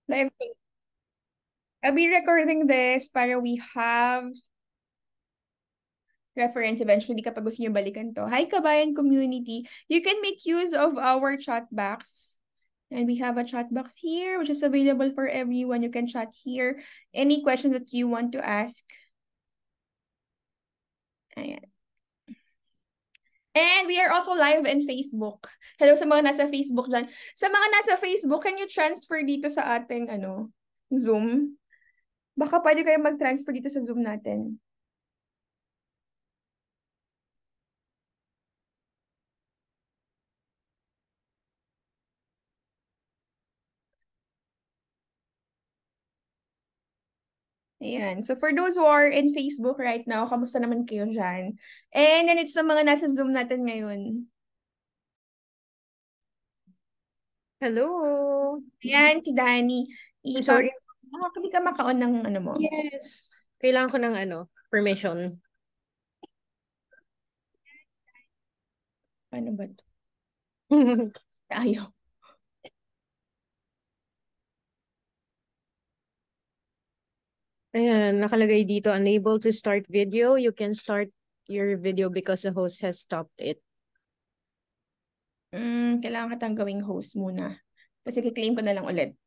Live. I'll be recording this para we have reference eventually kapag gusto nyo balikan to. Hi, Kabayan community. You can make use of our chat box. And we have a chat box here, which is available for everyone. You can chat here. Any questions that you want to ask. Ayan. And we are also live in Facebook. Hello sa mga nasa Facebook dyan. Sa mga nasa Facebook, can you transfer dito sa ating Zoom? Baka pwede kayo mag-transfer dito sa Zoom natin. Ayan. So for those who are in Facebook right now, kamusta naman kayo dyan? And then it's sa mga nasa Zoom natin ngayon. Hello. Ayan, si Danny. I'm sorry. Hindi ka maka-on ng ano mo. Yes. Kailangan ko ng permission. Paano ba to? Ayaw. Ayan, nakalagay dito, unable to start video. You can start your video because the host has stopped it. Kailangan ka gawing host muna. Kasi kiklaim ko na lang ulit.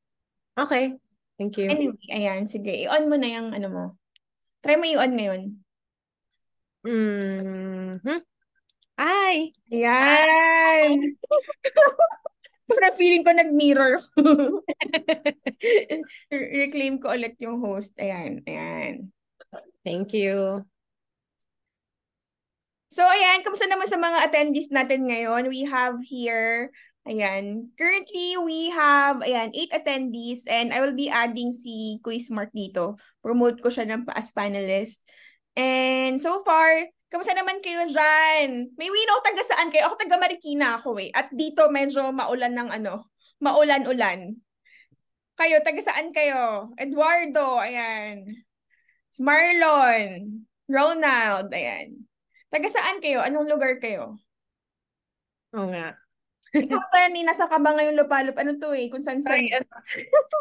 Okay. Thank you. Anyway, ayan, sige. I-on mo na yung ano mo. Try mo i-on ngayon. Ay! Ayan! Parang feeling ko nag-mirror. Reclaim ko ulit yung host. Ayan, ayan. Thank you. So, ayan, kamusta naman sa mga attendees natin ngayon? We have here, ayan, currently we have, ayan, 8 attendees and I will be adding si Quizmark dito. Promote ko siya as panelist. And so far, kamusta naman kayo dyan? May we know taga saan kayo? Ako taga Marikina ako eh. At dito medyo maulan ng maulan-ulan. Kayo, taga saan kayo? Eduardo, ayan. Marlon, Ronald, ayan. Taga saan kayo? Anong lugar kayo? Oo nga. Ikaw pa ni nasa ka ba ngayong lupalop? Ano to eh? Kung saan-saan.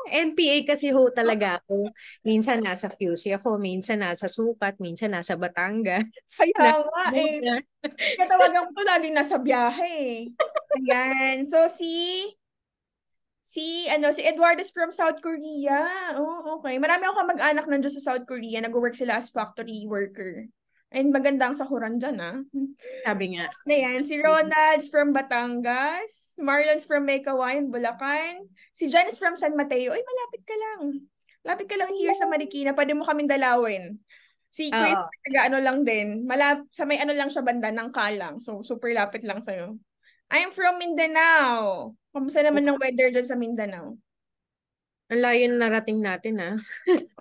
NPA kasi ho talaga ako. Minsan nasa QC ako, minsan nasa Sukat, minsan nasa Batangas. Kaya nga eh. Katawagan ko to laging nasa biyahe eh. Ayan. So si Edward is from South Korea. Oh, okay. Marami akong kamag-anak nandiyan sa South Korea. Nag-work sila as factory worker. And magandang sahuran dyan ah. Sabi nga. Ayan, si Ronald's from Batangas. Marlon's from Maykawayan, Bulacan. Si Jan is from San Mateo. Ay, malapit ka lang. Malapit ka lang here sa Marikina. Pwede mo kaming dalawin. Si Chris, ano lang din. Sa may ano lang siya banda ng Kalang. So, super lapit lang sa'yo. I'm from Mindanao. Kamusta naman ng weather dyan sa Mindanao? Ang layo na narating natin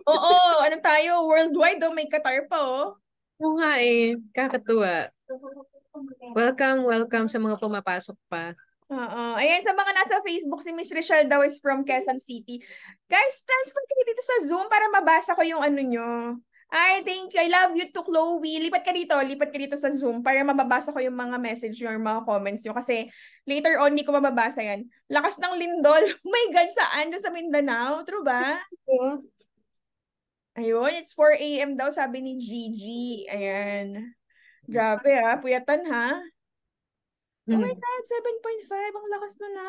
Oo, ano tayo? Worldwide oh, may Qatar pa oh. Oo nga eh. Kakatuwa. Welcome sa mga pumapasok pa. Oo. Ayan, sa mga nasa Facebook, si Miss Rochelle daw is from Quezon City. Guys, transfer kayo dito sa Zoom para mabasa ko yung ano nyo. Ay, thank you. I love you to Chloe. Lipat ka dito sa Zoom para mababasa ko yung mga message nyo or mga comments nyo. Kasi later on, hindi ko mababasa yan. Lakas ng lindol. Oh my God, saan? Doon sa Mindanao. True ba? Yeah. Ayun, it's 4 a.m. daw, sabi ni Gigi. Ayan. Grabe ha, puyatan ha. Oh my God, 7.5. Ang lakas nun na.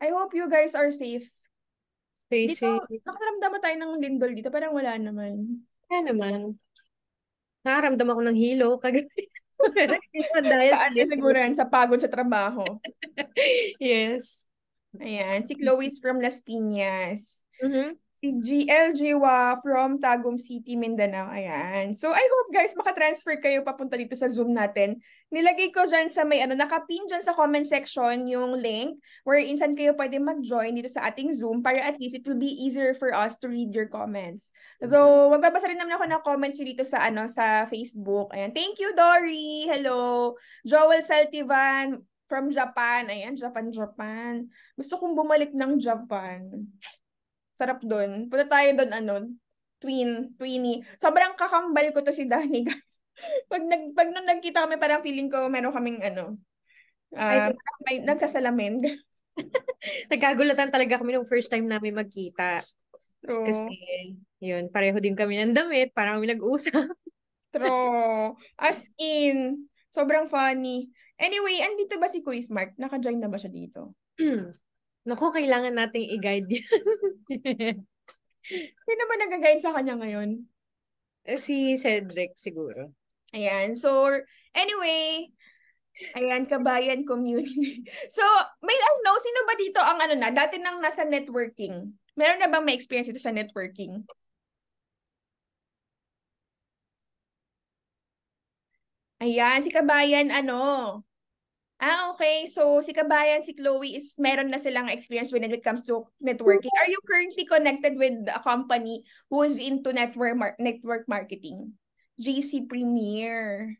I hope you guys are safe. Stay Dito, safe. nakaramdam mo tayo ng lindol dito. Parang wala naman. Kaya naman. Nakaramdam ako ng hilo. Pero hindi naman dahil sa Saan siguro yan? Sa pagod sa trabaho. Yes. Ayan. Si Chloe is from Las Piñas. Mm-hmm. Si GL Jiwa from Tagum City, Mindanao. Ayan. So, I hope guys, makatransfer kayo papunta dito sa Zoom natin. Nilagay ko dyan sa may nakapin dyan sa comment section yung link where insan kayo pwede mag-join dito sa ating Zoom para at least it will be easier for us to read your comments. Though, magbabasa rin naman ako ng comments dito sa sa Facebook. Ayan. Thank you, Dory. Hello. Joel Saltivan from Japan. Ayan, Japan. Gusto kong bumalik ng Japan. Sarap doon. Punta tayo doon, Tweenie. Sobrang kakambal ko to si Danny, guys. Pag nung nagkita kami, parang feeling ko meron kaming may nagkasalamin. Nagkagulatan talaga kami nung first time namin magkita. Kasi, True. yun, pareho din kami ng damit, parang kami nag-usap. True. As in, sobrang funny. Anyway, andito ba si Quizmark? Naka-join na ba siya dito? Naku, kailangan nating i-guide yan. Hindi naman nag-guide sa kanya ngayon. Si Cedric siguro. Ayan. So, anyway, ayan, kabayan community. So, may ano, sino ba dito ang ano na, dati nang nasa networking? Meron na bang may experience ito sa networking? Ayan, si kabayan ano? Okay. So, si kabayan, si Chloe is meron na silang experience when it comes to networking. Are you currently connected with a company who is into network marketing? GC Premier.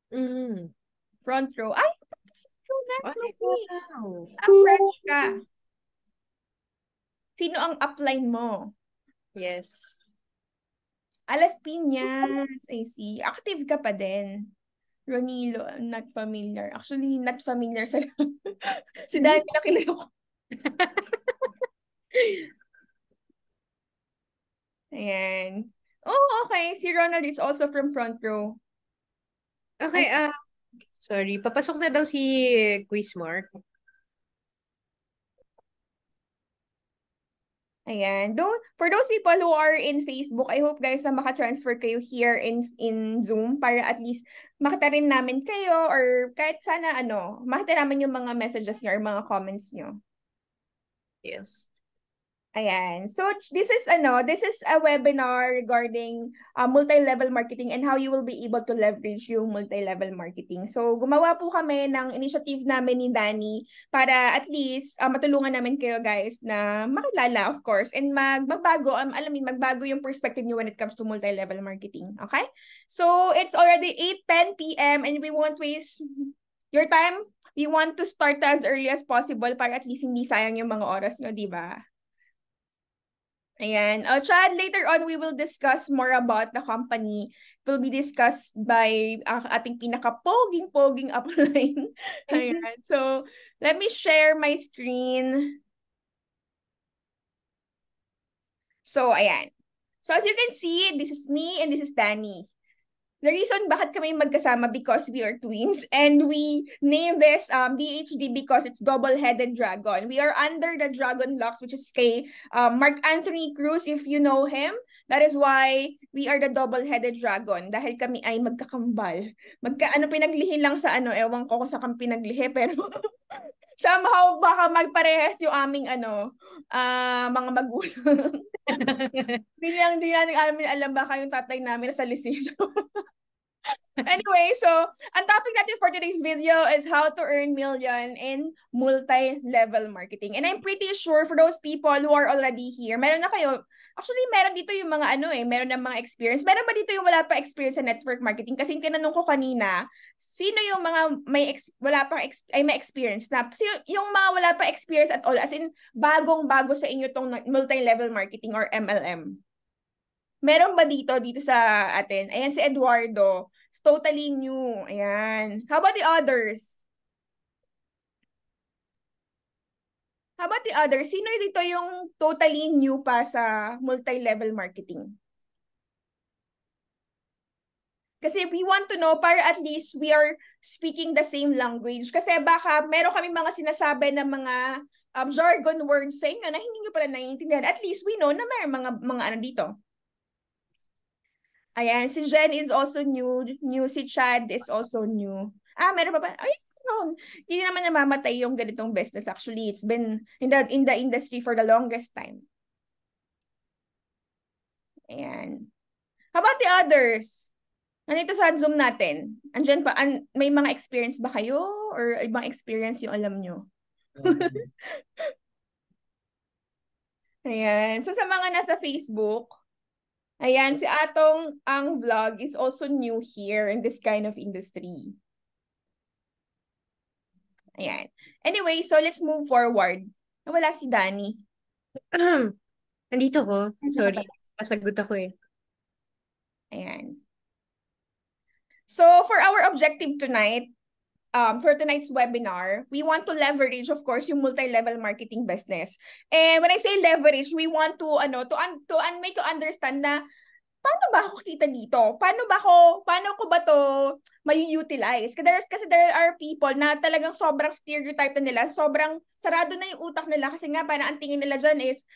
Mm. Front row. Ay, front row na, Ay, Chloe. wow. Fresh ka. Sino ang upline mo? Yes. Alas Piñas. I see. Active ka pa din. Ronilo, I'm not familiar. Actually, not familiar sa si Dani na kilala ko. Ayan. Oh, okay. Si Ronald is also from front row. Okay, sorry. Papasok na daw si Quizmark. Ayan. For those people who are in Facebook, I hope guys na maka-transfer kayo here in Zoom para at least makita rin namin kayo or kahit sana ano, makita namin yung mga messages niyo or mga comments niyo. Yes. Ayan. So this is a webinar regarding multi-level marketing and how you will be able to leverage yung multi-level marketing. So gumawa po kami ng initiative namin ni Danny para at least matulungan namin kayo guys na makilala of course and magbago magbago yung perspective niyo when it comes to multi-level marketing. Okay? So it's already 8:10 p.m. and we won't waste your time. We want to start as early as possible para at least hindi sayang yung mga oras nyo, di ba? Ayan. Chad, later on, we will discuss more about the company. It will be discussed by ating pinaka-poging-poging upline. Ayan. So, let me share my screen. So, ayan. So, as you can see, this is me and this is Danny. The reason bakit kami magkasama because we are twins and we name this DHD because it's double-headed dragon. We are under the Dragon Locks which is kay Mark Anthony Cruz if you know him. That is why we are the double-headed dragon dahil kami ay magkakambal. Pinaglihi lang sa ewan ko kung sa kami pinaglihi pero somehow baka magparehas yung aming mga magulang. Hindi namin alam baka yung tatay namin sa lisensyo. Anyway, so ang topic natin for today's video is how to earn million in multi-level marketing. And I'm pretty sure for those people who are already here, meron na kayo, actually meron dito yung mga meron na mga experience. Meron ba dito yung wala pa experience sa network marketing? Kasi tinanong ko kanina, sino yung mga may experience na? Sino yung mga wala pa experience at all? As in, bagong-bago sa inyo tong multi-level marketing or MLM? Meron ba dito sa atin? Ayan si Eduardo. It's totally new. Ayan. How about the others? How about the others? Sino dito yung totally new pa sa multi-level marketing? Kasi we want to know para at least we are speaking the same language. Kasi baka meron kami mga sinasabi na mga jargon words sa inyo na hindi nyo pala naiintindihan. At least we know na may mga ano dito. Ayan, si Jen is also new. Si Chad is also new. Meron pa ba? Ay, no. Hindi naman namamatay yung ganitong business. Actually, it's been in the industry for the longest time. Ayan. How about the others? Nandito sa Zoom natin. Andyan pa, may mga experience ba kayo? Or ibang experience yung alam nyo? Ayan. So sa mga nasa Facebook, ayan, si Atong ang vlog is also new here in this kind of industry. Ayan. Anyway, so let's move forward. Wala si Danny. Nandito ko. Sorry. Pasagot ako eh. Ayan. So for our objective tonight, for tonight's webinar, we want to leverage, of course, yung multi-level marketing business. And when I say leverage, we want to make you understand na paano ba ako kita dito? Paano ko ba to mai-utilize? Kasi there are people na talagang sobrang stereotype na nila, sobrang sarado na yung utak nila kasi nga parang ang tingin nila dyan is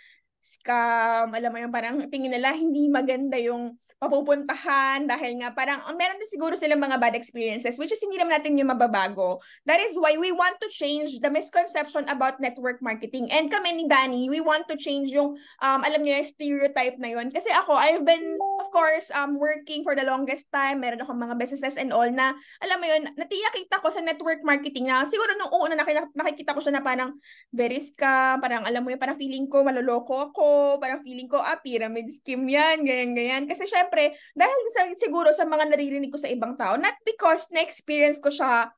scam, alam mo yung parang tingin nila hindi maganda yung papupuntahan dahil nga parang meron din siguro silang mga bad experiences which is hindi naman natin yung mababago. That is why we want to change the misconception about network marketing. And kami ni Danny, we want to change yung alam niyo yung stereotype na yun. Kasi ako, I've been of course working for the longest time. Meron akong mga businesses and all na alam mo yun, nakita ko sa network marketing na siguro nung una nakikita ko siya na parang very scam, parang alam mo yun, parang feeling ko maloloko ako, parang feeling ko pyramid scheme yan, ganyan. Kasi syempre, dahil siguro sa mga naririnig ko sa ibang tao, not because na-experience ko siya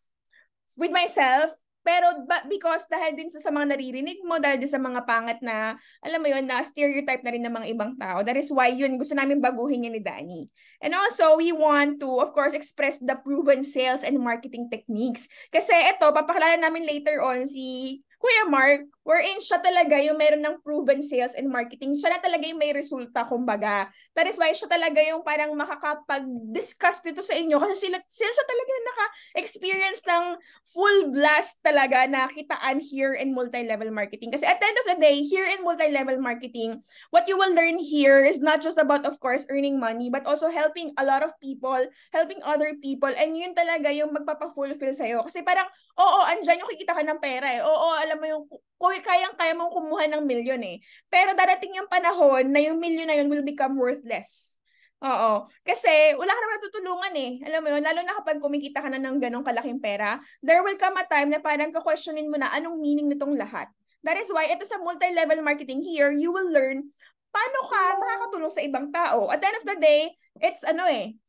with myself, pero because dahil din sa mga naririnig mo, dahil din sa mga pangat na, alam mo yun, na stereotype na rin ng mga ibang tao. That is why yun, gusto namin baguhin yun ni Danny. And also, we want to, of course, express the proven sales and marketing techniques. Kasi ito, papakilala namin later on si Kuya Mark, wherein siya talaga yung meron ng proven sales and marketing. Siya na talaga yung may resulta, kumbaga. That is why siya talaga yung parang makakapag-discuss dito sa inyo kasi sila siya talaga yung naka-experience ng full blast talaga na kitaan here in multi-level marketing. Kasi at the end of the day, here in multi-level marketing, what you will learn here is not just about, of course, earning money, but also helping a lot of people, helping other people, and yun talaga yung magpapa-fulfill sa'yo. Kasi parang, oo, andyan yung kikita ka ng pera eh. Oo, alam mo yung kayang-kaya mong kumuha ng milyon eh. Pero darating yung panahon na yung milyon na yun will become worthless. Oo. Kasi wala ka naman natutulungan eh. Alam mo yun, lalo na kapag kumikita ka na ng ganong kalaking pera, there will come a time na parang ka-questionin mo na anong meaning nitong lahat. That is why ito sa multi-level marketing here, you will learn paano ka makakatulong sa ibang tao. At the end of the day, it's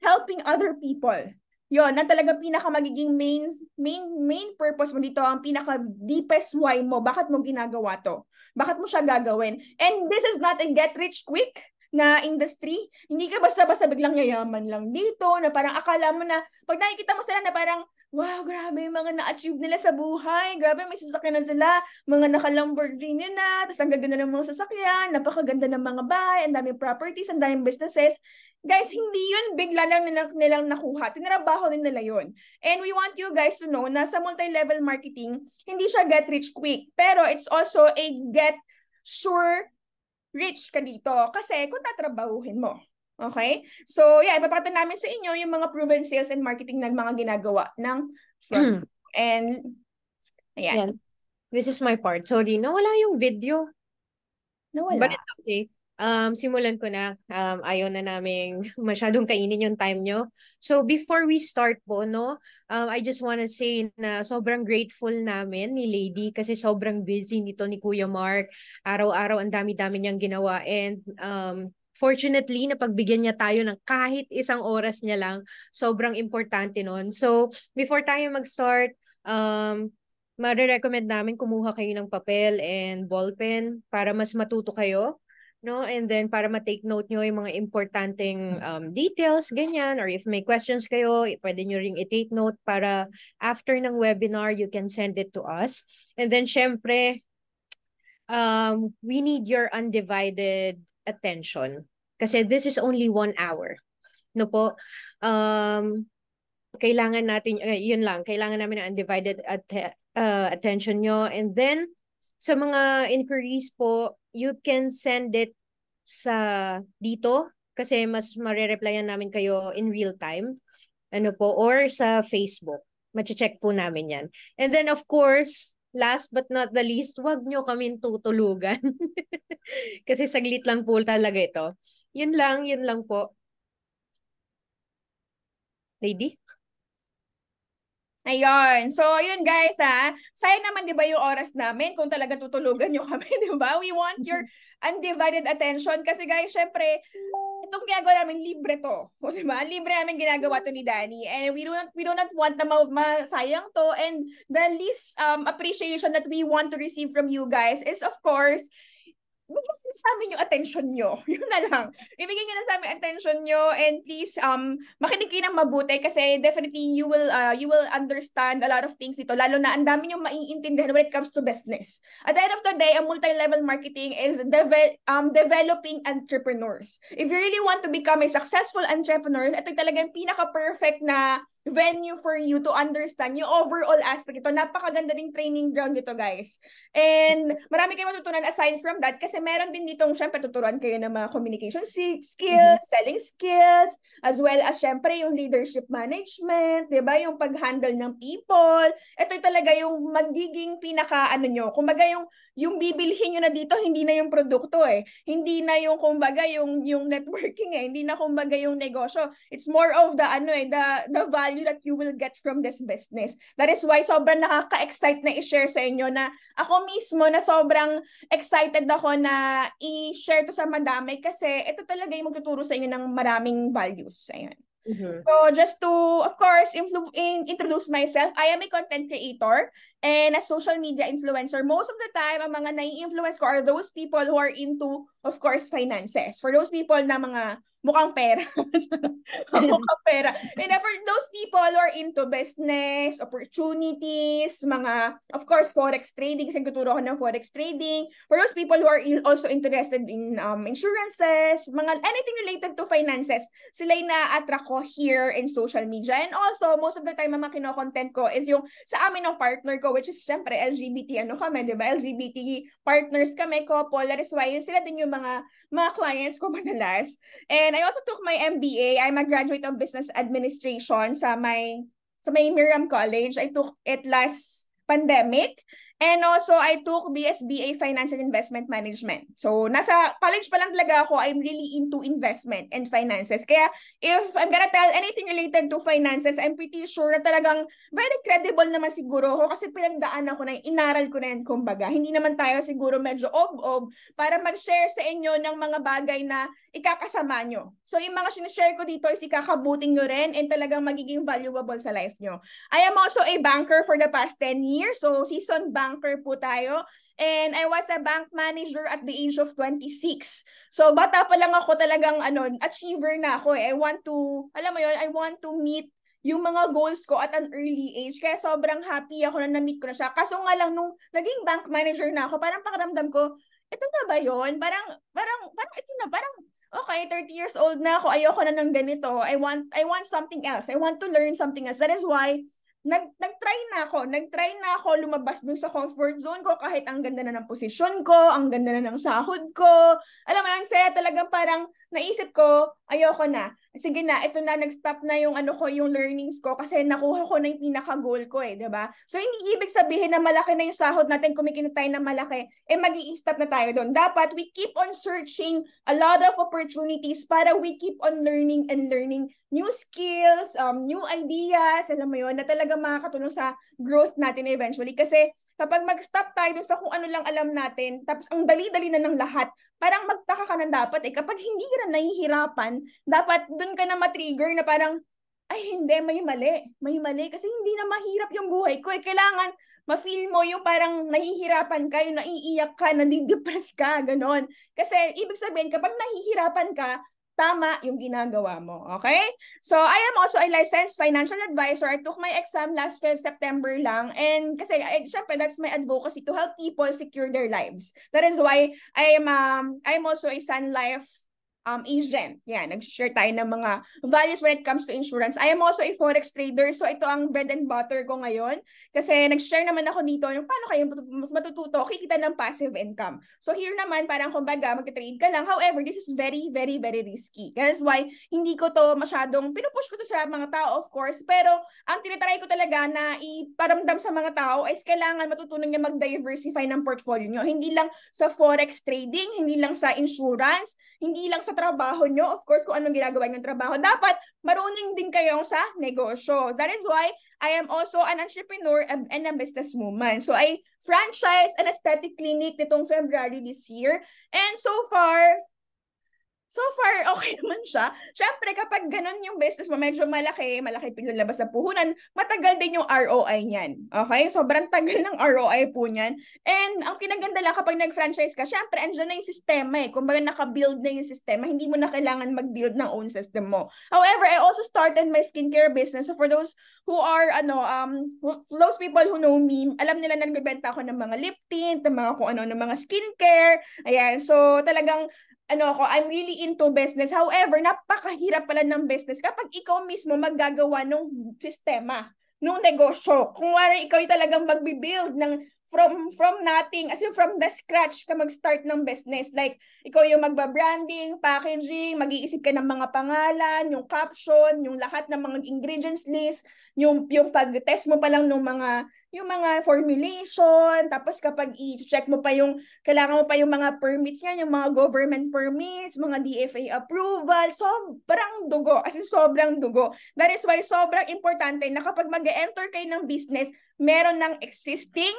helping other people. Yon, na talaga pinaka magiging main purpose mo dito, ang pinaka deepest why mo, bakit mo ginagawa to? Bakit mo siya gagawin? And this is not a get rich quick na industry. Hindi ka basta-basta biglang yayaman lang dito, na parang akala mo na, pag nakikita mo sila na parang, wow, grabe yung mga na-achieve nila sa buhay. Grabe, may sasakyan na sila. Mga naka-Lamborghini na. Tapos ang gaganda ng mga sasakyan. Napakaganda ng mga bahay. Ang daming properties. Ang daming businesses. Guys, hindi yun bigla lang nilang nakuha. Tinrabaho din nila yun. And we want you guys to know na sa multi-level marketing, hindi siya get rich quick. Pero it's also a get sure rich ka dito. Kasi kung tatrabahuhin mo. Okay? So, yeah, ipapakita namin sa inyo yung mga proven sales and marketing na mga ginagawa ng front. And, ayan. Yan. This is my part. Sorry, nawala yung video. Nawala. But it's okay. Simulan ko na. Ayaw na naming masyadong kainin yung time nyo. So before we start po, no, I just wanna say na sobrang grateful namin ni Lady kasi sobrang busy nito ni Kuya Mark. Araw-araw ang dami-dami niyang ginawa. And fortunately, napagbigyan niya tayo ng kahit isang oras niya lang. Sobrang importante nun. So before tayo mag-start, marirecommend namin kumuha kayo ng papel and ballpen para mas matuto kayo, no? And then para ma-take note nyo yung mga importanteng details, ganyan. Or if may questions kayo, pwede nyo ring i-take note para after ng webinar, you can send it to us. And then syempre, we need your undivided attention. Kasi this is only 1 hour. No po? Kailangan natin, yun lang, kailangan namin ng undivided attention nyo. And then, sa mga inquiries po, you can send it sa dito kasi mas marereplyan namin kayo in real time. Ano po, or sa Facebook. Mache-check po namin yan. And then, of course, last but not the least, wag nyo kaming tutulugan. Kasi saglit lang po talaga ito. Yun lang po. Lady? Ayun. So, ayun guys sayang naman 'di ba yung oras namin kung talaga tutulugan niyo kami, 'di ba? We want your undivided attention kasi guys, syempre itong ginagawa namin libre to. O, 'di ba? Libre namin ginagawa to ni Danny. And we do not want na masayang to, and the least appreciation that we want to receive from you guys is of course sa amin yung attention nyo. Yun na lang. Ibigay nyo na sa amin attention nyo, and please makinig kayo ng mabuti kasi definitely you will understand a lot of things ito, lalo na ang dami nyo maiintindihan when it comes to business. At the end of the day, a multi-level marketing is developing entrepreneurs. If you really want to become a successful entrepreneur, ito talaga yung pinaka-perfect na venue for you to understand yung overall aspect ito. Napakaganda ding training ground dito, guys. And marami kayong matutunan aside from that kasi meron din ditong syempre tuturuan kayo ng mga communication skills, selling skills, as well as syempre yung leadership management, 'di ba? Yung pag-handle ng people. Ito talaga yung magiging pinaka nyo. Kumbaga yung bibilhin nyo na dito hindi na yung produkto eh. Hindi na yung kumbaga yung networking eh. Hindi na kumbaga yung negosyo. It's more of the the value that you will get from this business. That is why sobrang nakaka-excite na i-share sa inyo na ako mismo na sobrang excited ako na i-share to sa madami kasi ito talaga yung magtuturo sa inyo ng maraming values. Ayan. So just to, of course, introduce myself, I am a content creator and a social media influencer. Most of the time, ang mga nai-influence ko are those people who are into, of course, finances. For those people na mga mukhang pera. Mukhang pera. And for those people who are into business, opportunities, mga, of course, forex trading, kasi tuturo ko ng forex trading. For those people who are also interested in insurances, mga anything related to finances, sila yung na-attract ko here in social media. And also, most of the time, ang mga kino-content ko is yung sa amin ng partner ko, which is syempre LGBT, kami, di ba? LGBT partners kami, couple. That is why sila din yung mga clients ko madalas. And I also took my MBA. I'm a graduate of business administration sa may Miriam College. I took it last pandemic. And also, I took BSBA Finance and Investment Management. So, nasa college pa lang talaga ako, I'm really into investment and finances. Kaya, if I'm gonna tell anything related to finances, I'm pretty sure na talagang very credible naman siguro ako kasi pinagdaan ako na inaral ko na yan, kumbaga. Hindi naman tayo siguro medyo ob-ob para mag-share sa inyo ng mga bagay na ikakasama nyo. So, yung mga sinishare ko dito is ikakabuting nyo rin and talagang magiging valuable sa life nyo. I am also a banker for the past 10 years. So, seasoned banker po tayo. And I was a bank manager at the age of 26. So, bata pa lang ako talagang achiever na ako eh. I want to, alam mo yun, I want to meet yung mga goals ko at an early age. Kaya sobrang happy ako na na-meet ko na siya. Kaso nga lang, nung naging bank manager na ako, parang pakiramdam ko, ito na ba yun? Parang ito na, parang, okay, 30 years old na ako, ayoko na ng ganito. I want something else. I want to learn something else. That is why, nag-try na ako lumabas dun sa comfort zone ko kahit ang ganda na ng posisyon ko, ang ganda na ng sahod ko. Alam mo yan, kaya talagang parang naisip ko, ayoko na. Sige na, ito na, nag-stop na yung yung learnings ko kasi nakuha ko na yung pinaka-goal ko eh, diba? So, hindi ibig sabihin na malaki na yung sahod natin, kumikita tayo na malaki, mag-i-stop na tayo doon. Dapat, we keep on searching a lot of opportunities para we keep on learning and learning new skills, new ideas, alam mo yun, na talagang makakatulong sa growth natin eventually. Kasi kapag mag-stop tayo sa kung ano lang alam natin, tapos ang dali-dali na ng lahat, parang magtaka ka na dapat eh. Kapag hindi ka na nahihirapan, dapat dun ka na matrigger na parang, ay hindi, may mali. Kasi hindi na mahirap yung buhay ko eh. Kailangan ma-feel mo yung parang nahihirapan ka, yung naiiyak ka, nadidepress ka, ganon. Kasi ibig sabihin, kapag nahihirapan ka, tama yung ginagawa mo. Okay? So, I am also a licensed financial advisor. I took my exam last September lang. And kasi, syempre, that's my advocacy to help people secure their lives. That is why I'm also a Sun Life agent. Yan, nag-share tayo ng mga values when it comes to insurance. I am also a forex trader. So, ito ang bread and butter ko ngayon. Kasi nag-share naman ako dito yung paano kayo matututo, kikita ng passive income. So, here naman, parang kumbaga, mag-trade ka lang. However, this is very, very, very risky. That's why, hindi ko to masyadong, pinupush ko to sa mga tao, of course. Pero, ang tinitry ko talaga na iparamdam sa mga tao is kailangan matutunan nyo mag-diversify ng portfolio nyo. Hindi lang sa forex trading, hindi lang sa insurance, hindi lang sa trabaho nyo, of course, kung anong ginagawa ng trabaho. Dapat, marunong din kayo sa negosyo. That is why, I am also an entrepreneur and a businesswoman. So, I franchise an aesthetic clinic nitong February this year. And so far, so far, okay naman siya. Siyempre, kapag ganun yung business mo, medyo malaki pinalabas na puhunan, matagal din yung ROI niyan. Okay? Sobrang tagal ng ROI po niyan. And ang kinaganda lang kapag nag-franchise ka, syempre, andyan na yung sistema eh. Kung baga naka-build na yung sistema, hindi mo na kailangan mag-build ng own system mo. However, I also started my skincare business. So for those who are, those people who know me, alam nila na nagbebenta ako ng mga lip tint, ng mga kung ano, ng mga skincare. Ayan, so talagang I'm really into business. However, napakahirap pala ng business kapag ikaw mismo maggagawa ng sistema, ng negosyo. Kung wala ikaw yung talagang magbi-build ng from nothing, as in from the scratch ka mag-start ng business. Like, ikaw yung magba-branding, packaging, mag-iisip ka ng mga pangalan, yung caption, yung lahat ng mga ingredients list, yung pag-test mo pa lang ng yung mga formulation, tapos kapag i-check mo pa kailangan mo pa yung mga permits yan, yung mga government permits, mga DFA approval, sobrang dugo, as in sobrang dugo. That is why sobrang importante na kapag mag-enter kayo ng business, meron ng existing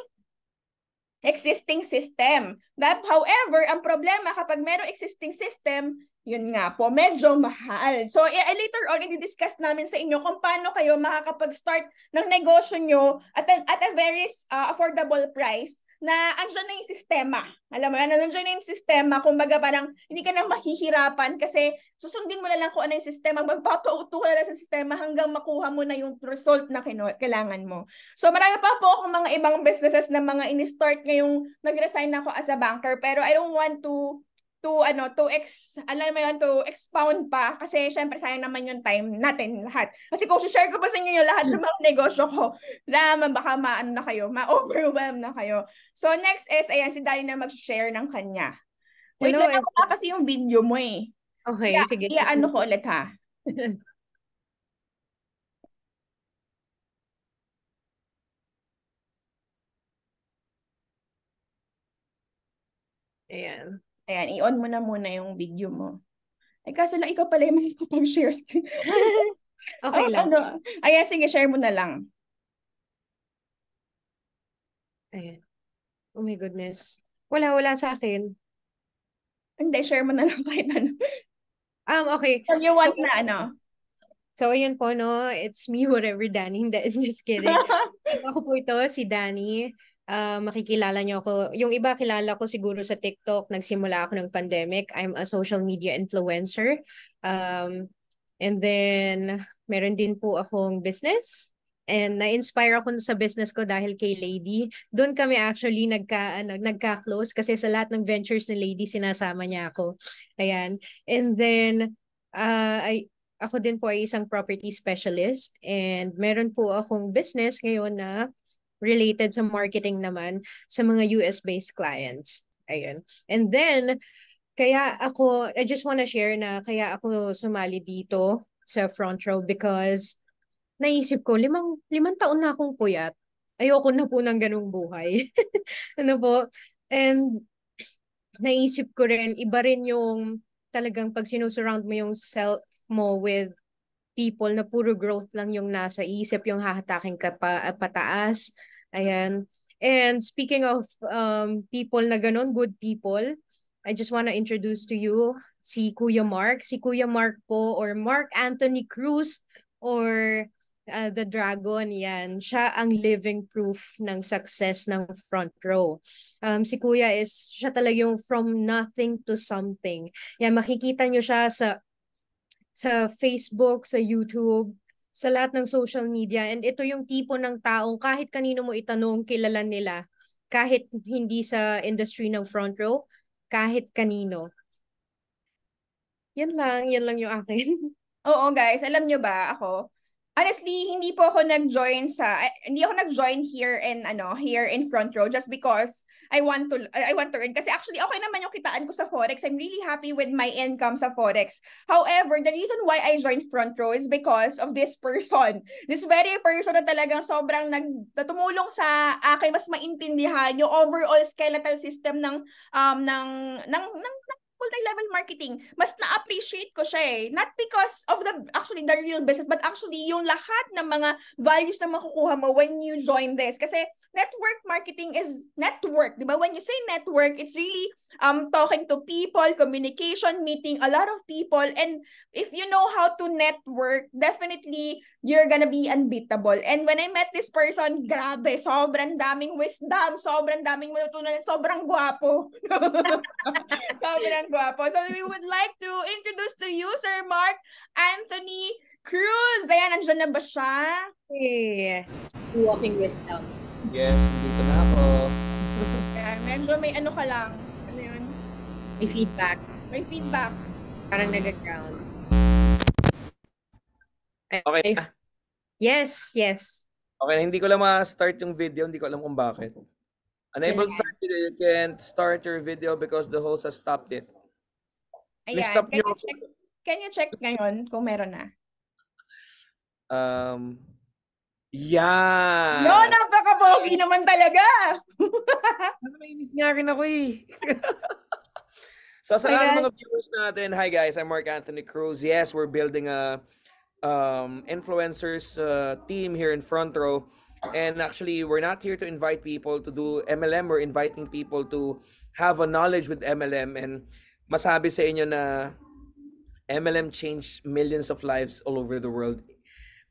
system. However, ang problema kapag merong existing system, yun nga po, medyo mahal. So, later on, i-discuss namin sa inyo kung paano kayo makakapag-start ng negosyo nyo at a very affordable price na andyan na yung sistema. Alam mo yan, andyan na yung sistema. Kumbaga parang hindi ka na mahihirapan kasi susundin mo na lang kung ano yung sistema. Magpapauto ka na lang sa sistema hanggang makuha mo na yung result na kailangan mo. So marami pa po akong mga ibang businesses na mga in-start ngayong nag-resign ako as a banker. Pero I don't want to expound pa kasi syempre sayang naman yung time natin lahat. Kasi kung share ko pa sa inyo yung lahat ng mga negosyo ko, baka ma-overwhelm na kayo. So next is, ayan, si Dali na mag-share ng kanya. Wait Hello, lang ako kasi yung video mo eh. Okay, sige. Ano ko ulit ha. Ayan. Ayan, i-on mo na muna yung video mo. Ay, kaso lang ikaw pala yung may share screen. Okay lang. Ayan, sige, share mo na lang. Ayan. Oh my goodness. Wala sa akin. Hindi, share mo na lang kahit ano. Okay. So, you want na So, ayun po, no? It's me, whatever, Danny. Hindi, just kidding. Ako po ito, si Danny. Makikilala niyo ako. Yung iba kilala ko siguro sa TikTok. Nagsimula ako ng pandemic. I'm a social media influencer. And then, meron din po akong business. And na-inspire ako sa business ko dahil kay Lady. Doon kami actually nagka-close kasi sa lahat ng ventures ni Lady, sinasama niya ako. Ayan. And then, ako din po ay isang property specialist and meron po akong business ngayon na related sa marketing naman sa mga US-based clients. Ayun. And then, I just wanna share na kaya ako sumali dito sa front row because naisip ko, limang taon na akong puyat. Ayoko na po ng ganung buhay. Ano po? And naisip ko rin, iba rin yung talagang pag sinusurround mo yung self mo with people na puro growth lang yung nasa isip, yung hahatakin ka pataas. Ayan. And speaking of people na ganun, good people, I just wanna introduce to you si Kuya Mark. Si Kuya Mark po, or Mark Anthony Cruz, or The Dragon, yan. Siya ang living proof ng success ng front row. Siya talaga yung from nothing to something. Yan, makikita nyo siya sa Facebook, sa YouTube, sa lahat ng social media. And ito yung tipo ng taong kahit kanino mo itanong, kilala nila. Kahit hindi sa industry ng front row, kahit kanino. Yan lang yung akin. Oo, guys, alam nyo ba ako? Honestly, hindi hindi ako nag-join here in front row just because I want to earn. Kasi actually, okay naman yung kitaan ko sa Forex. I'm really happy with my income sa Forex. However, the reason why I joined front row is because of this person. This very person na talagang sobrang tumulong sa akin mas maintindihan yung overall skeletal system ng multi-level marketing, mas na-appreciate ko siya eh. Not because of the real business, but actually yung lahat ng mga values na makukuha mo when you join this. Kasi network marketing is network, di ba? When you say network, it's really talking to people, communication, meeting a lot of people, and if you know how to network, definitely you're gonna be unbeatable. And when I met this person, grabe, sobrang daming wisdom, sobrang daming matutunan, sobrang gwapo. Sobrang gwapo. So we would like to introduce to you Sir Mark Anthony Cruz. Ayan, nandiyan na ba siya? Hey, walking wisdom. Yes, dito na ako. Ayan, medyo may ano ka lang. Ano yun? May feedback. May feedback. Parang nag-ground. Okay. Yes. Okay, hindi ko lang ma-start yung video. Hindi ko alam kung bakit. Unable to start video. You can't start your video because the host has stopped it. Please Ayan. stop nyo. Can you check ngayon kung meron na? Yan. No, napaka-pogi naman talaga. Nainis nga rin ako eh. So sa lahat ng mga viewers natin, hi guys, I'm Mark Anthony Cruz. Yes, we're building a influencers team here in Front Row. And actually, we're not here to invite people to do MLM. We're inviting people to have a knowledge with MLM. And masabi sa inyo na MLM changed millions of lives all over the world.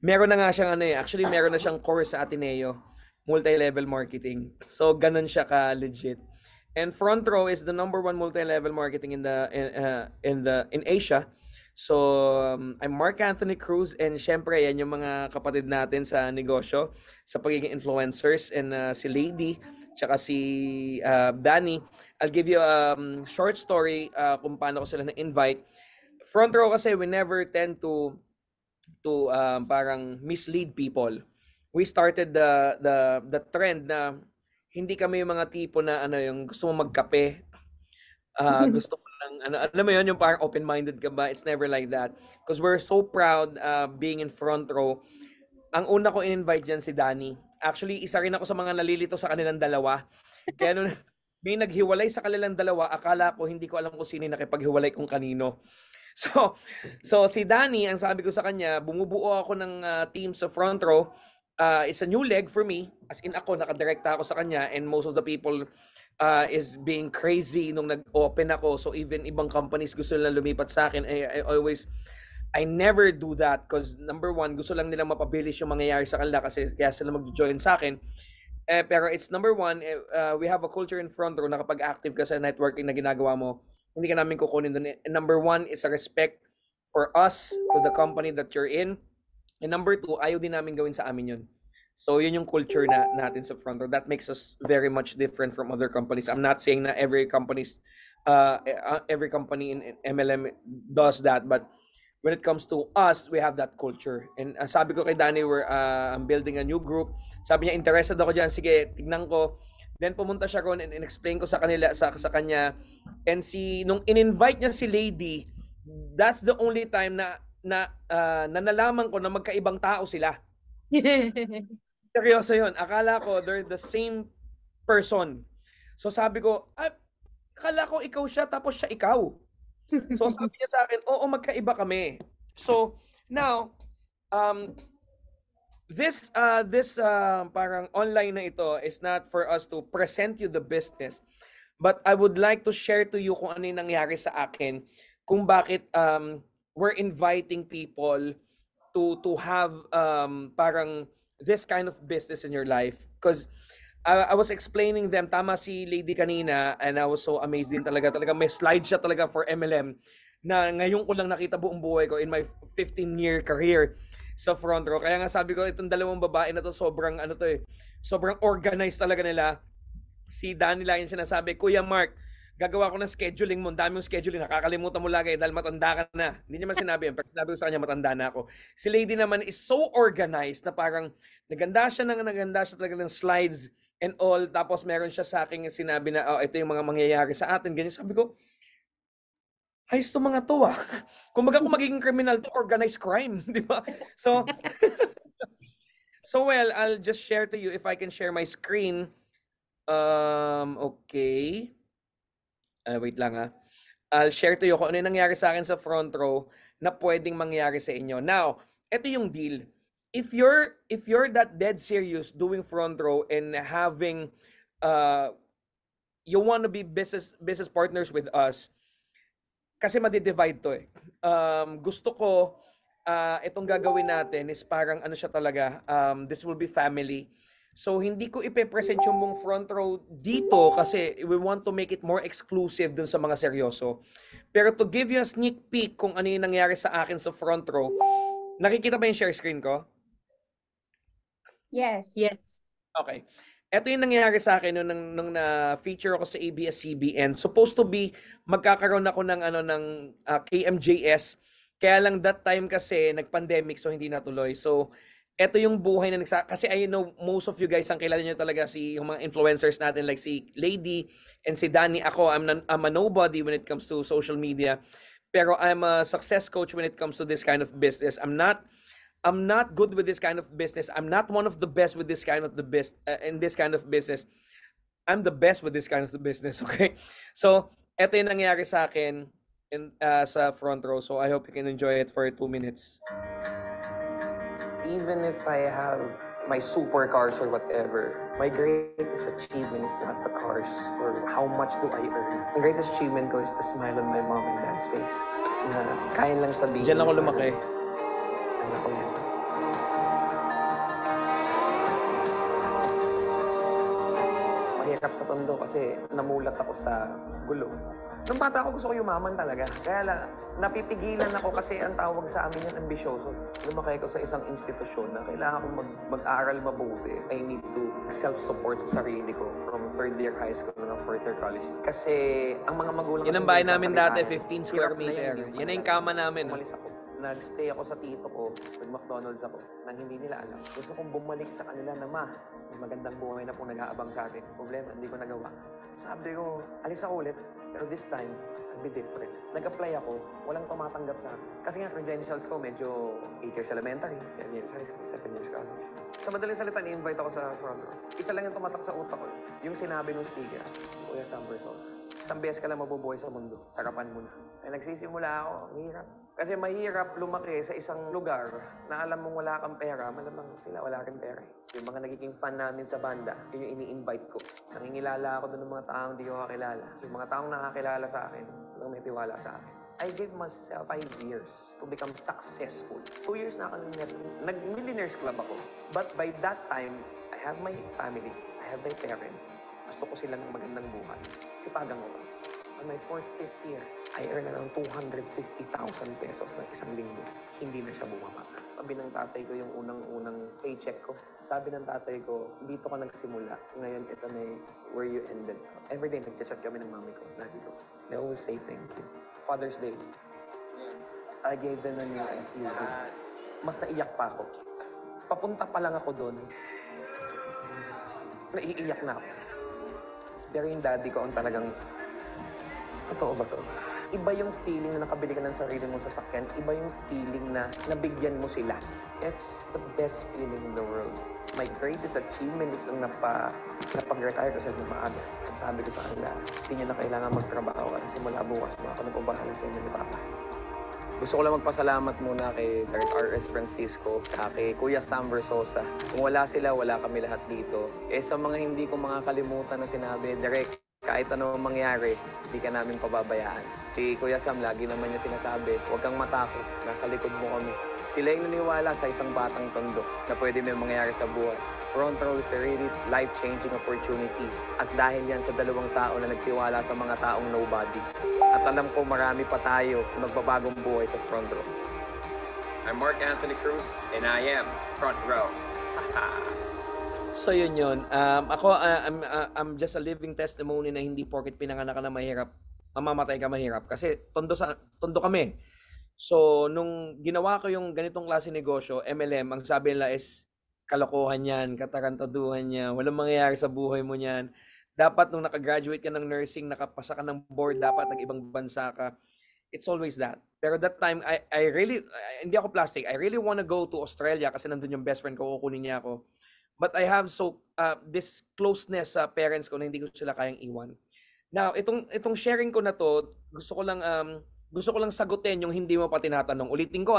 Meron na nga siyang actually meron na siyang course sa Ateneo, multi-level marketing. So ganun siya ka legit. And Front Row is the #1 multi-level marketing in Asia. So I'm Mark Anthony Cruz, and syempre yan yung mga kapatid natin sa negosyo, sa pagiging influencers, and si Lady tsaka si Danny. I'll give you a short story kung paano ko sila na-invite. Front Row kasi we never tend to parang mislead people. We started the trend na hindi kami yung mga tipo na yung gusto mo magkape, gusto mo lang alam mo yun, yung parang open-minded ka ba? It's never like that, because we're so proud being in Front Row. Ang una ko in-invite dyan si Danny. Actually, isa rin ako sa mga nalilito sa kanilang dalawa. Kaya nung may naghiwalay sa kanilang dalawa, akala ko hindi ko alam kung sino yung nakipaghiwalay kung kanino. So si Danny, ang sabi ko sa kanya, bumubuo ako ng team sa Front Row. It's a new leg for me. As in ako, nakadirekta ako sa kanya, and most of the people is being crazy nung nag-open ako. So even ibang companies gusto nila lumipat sa akin. I never do that because number one, gusto lang nilang mapabilis yung mangyayari sa kanila kasi kaya sila mag-join sa akin. Pero it's number one, we have a culture in Front Row na kapag active ka sa networking na ginagawa mo, hindi ka namin kukunin doon. And number one is a respect for us, to the company that you're in. And number two, ayaw din namin gawin sa amin yun. So yun yung culture natin sa Front Row. That makes us very much different from other companies. I'm not saying na every company in MLM does that, but when it comes to us, we have that culture. And sabi ko kay Danny, I'm building a new group. Sabi niya, interested ako dyan. Sige, tignan ko. Then pumunta siya ron and explain ko sa kanila, sa kanya. And nung in-invite niya si Lady, that's the only time na nalaman ko na magkaibang tao sila. Seryoso yun. Akala ko they're the same person. So sabi ko, akala ko ikaw siya tapos siya ikaw. So sabi niya sa akin, oo, magkaiba kami. So now, this parang online na ito is not for us to present you the business, but I would like to share to you kung ano yung nangyari sa akin, kung bakit we're inviting people to have parang this kind of business in your life. Because I was explaining them, tama si Lady kanina, and I was so amazed din talaga may slide siya talaga for MLM na ngayon ko lang nakita buong buhay ko in my 15-year career sa Front Row. Kaya nga sabi ko, itong dalawang babae na to, sobrang sobrang organized talaga nila. Si Danny lang yung sinasabi, Kuya Mark, gagawa ko ng scheduling mo, dami yung scheduling, nakakalimutan mo lagi dahil matanda ka na. Hindi niya man sinabi yun, pero sinabi ko sa kanya, matanda na ako. Si Lady naman is so organized na parang naganda siya talaga ng slides and all. Tapos meron siya sa akin sinabi na, ito yung mga mangyayari sa atin. Ganyan, sabi ko, ayos to mga to ah. Kumbaga kung magiging criminal to, organized crime, di ba? So, well, I'll just share to you if I can share my screen. Okay. Wait lang I'll share to you kung ano yung nangyari sa akin sa front row na pwedeng mangyari sa inyo. Now, ito yung deal. If you're that dead serious doing front row and having you want to be business partners with us, kasi madi-divide to eh. Gusto ko itong gagawin natin is parang ano siya talaga, this will be family. So hindi ko ipe-present yung mong front row dito kasi we want to make it more exclusive dun sa mga seryoso. Pero to give you a sneak peek kung ano yung nangyari sa akin sa front row, nakikita ba yung share screen ko? Yes. Yes. Okay. Ito yung nangyari sa akin nung na-feature ako sa ABS-CBN. Supposed to be, magkakaroon ako ng, KMJS. Kaya lang that time kasi, nag-pandemic, so hindi natuloy. So, ito yung buhay na kasi I know most of you guys, ang kilala nyo talaga yung mga influencers natin, like si Lady and si Danny. Ako, I'm a nobody when it comes to social media. Pero I'm a success coach when it comes to this kind of business. I'm not good with this kind of business. I'm not one of the best with this kind of in this kind of business. I'm the best with this kind of the business, okay? So, eto yung nangyari sa akin sa front row. So, I hope you can enjoy it for 2 minutes. Even if I have my supercars or whatever, my greatest achievement is not the cars or how much do I earn. The greatest achievement ko is the smile on my mom and dad's face. Na kaya lang sabihin. Diyan ako lumaki. Anak ko yan. Mahirap sa tondo kasi namulat ako sa gulo. Nung bata ako gusto ko yumaman talaga. Kaya lang, napipigilan ako kasi ang tawag sa amin yan ambisyoso. Lumaki ako sa isang institusyon na kailangan kong mag-aral mabuti. I need to self-support sa sarili ko from 3rd year high school hanggang 4th year college. Kasi ang mga magulang Yan ang bahay namin dati, 15 square meter. Yan ang kama namin. Umalis ako. Nag-stay ako sa tito ko, nag-McDonald's ako, nang hindi nila alam. Gusto kong bumalik sa kanila na, ma, may magandang buhay na pong nag-aabang sa atin. Problema, hindi ko nagawa. Sabi ko, alis ako ulit, pero this time, I'll be different. Nag-apply ako, walang tumatanggap sa akin. Kasi nga, credentials ko, medyo 8 years elementary, 7 years high school, 7 years college. Sa madaling salita, ni-invite ako sa front row. Isa lang yung tumatak sa utak ko, yung sinabi ng speaker, Kuya Sam Versosa. Isang beses ka lang mabubuhay sa mundo, sarapan mo na. Ay nagsisimula ako, ang hirap. Kasi mahirap lumaki sa isang lugar na alam mong wala kang pera, malamang sila wala rin pera. Yung mga nagiging fan namin sa banda, yun yung ini-invite ko. Nangingilala ako doon ng mga taong di ko kakilala. Yung mga taong nakakilala sa akin, walang may tiwala sa akin. I gave myself 5 years to become successful. 2 years na ako nag-millionaires club ako. But by that time, I have my family, I have my parents. Gusto ko sila ng magandang buhay. Sipagan ko. On my 4th, 5th year, I earn around 250,000 pesos ng isang linggo. Hindi na siya bumaba. Sabi ng tatay ko yung unang paycheck ko. Sabi ng tatay ko, dito ka nagsimula. Ngayon, ito na where you ended. Every day, nag-chat kami ng mami ko, daddy ko. They always say thank you. Father's Day, I gave them a new SUV. Mas naiyak pa ako. Papunta pa lang ako doon. Naiiyak na ako. Pero yung daddy ko ang talagang, totoo ba to? Iba yung feeling na nakabili ka ng sarili mong sasakyan. Iba yung feeling na nabigyan mo sila. It's the best feeling in the world. My greatest achievement is nung napag-retire ko sa inyo maaga. At sabi ko sa kanila, hindi nyo na kailangan magtrabaho kasi simula bukas mga ako na pubahala sa inyo ni Papa. Gusto ko lang magpasalamat muna kay Direct R.S. Francisco at kay Kuya Sam Versosa. Kung wala sila, wala kami lahat dito. Sa mga hindi ko makakalimutan na sinabi, Direct, kahit ano mangyari, hindi ka namin pababayaan. Si Kuya Sam, lagi naman niya sinasabi, huwag kang matakot, nasa likod mo kami. Sila yung naniwala sa isang batang tondo na pwede may mangyari sa buhay. Front row is a really life-changing opportunity. At dahil yan sa 2 tao na nagtiwala sa mga taong nobody. At alam ko marami pa tayo na magbabagong buhay sa front row. I'm Mark Anthony Cruz, and I am Front Row. So yun yun. Ako, I'm just a living testimony na hindi porket pinanganak ka na mahirap, mamamatay ka mahirap. Kasi tondo kami. So, nung ginawa ko yung ganitong klase negosyo, MLM, ang sabi nila is, kalokohan yan, katarantaduhan niya, walang mangyayari sa buhay mo niyan. Dapat nung nakagraduate ka ng nursing, nakapasa ka ng board, dapat nag-ibang bansa ka. It's always that. Pero that time, I really, hindi ako plastic, I really wanna go to Australia kasi nandun yung best friend ko, kukunin niya ako. But I have this closeness sa parents ko na hindi ko sila kayang iwan. Now, itong sharing ko na to, gusto ko lang sagutin yung hindi mo pa tinatanong. Ulitin ko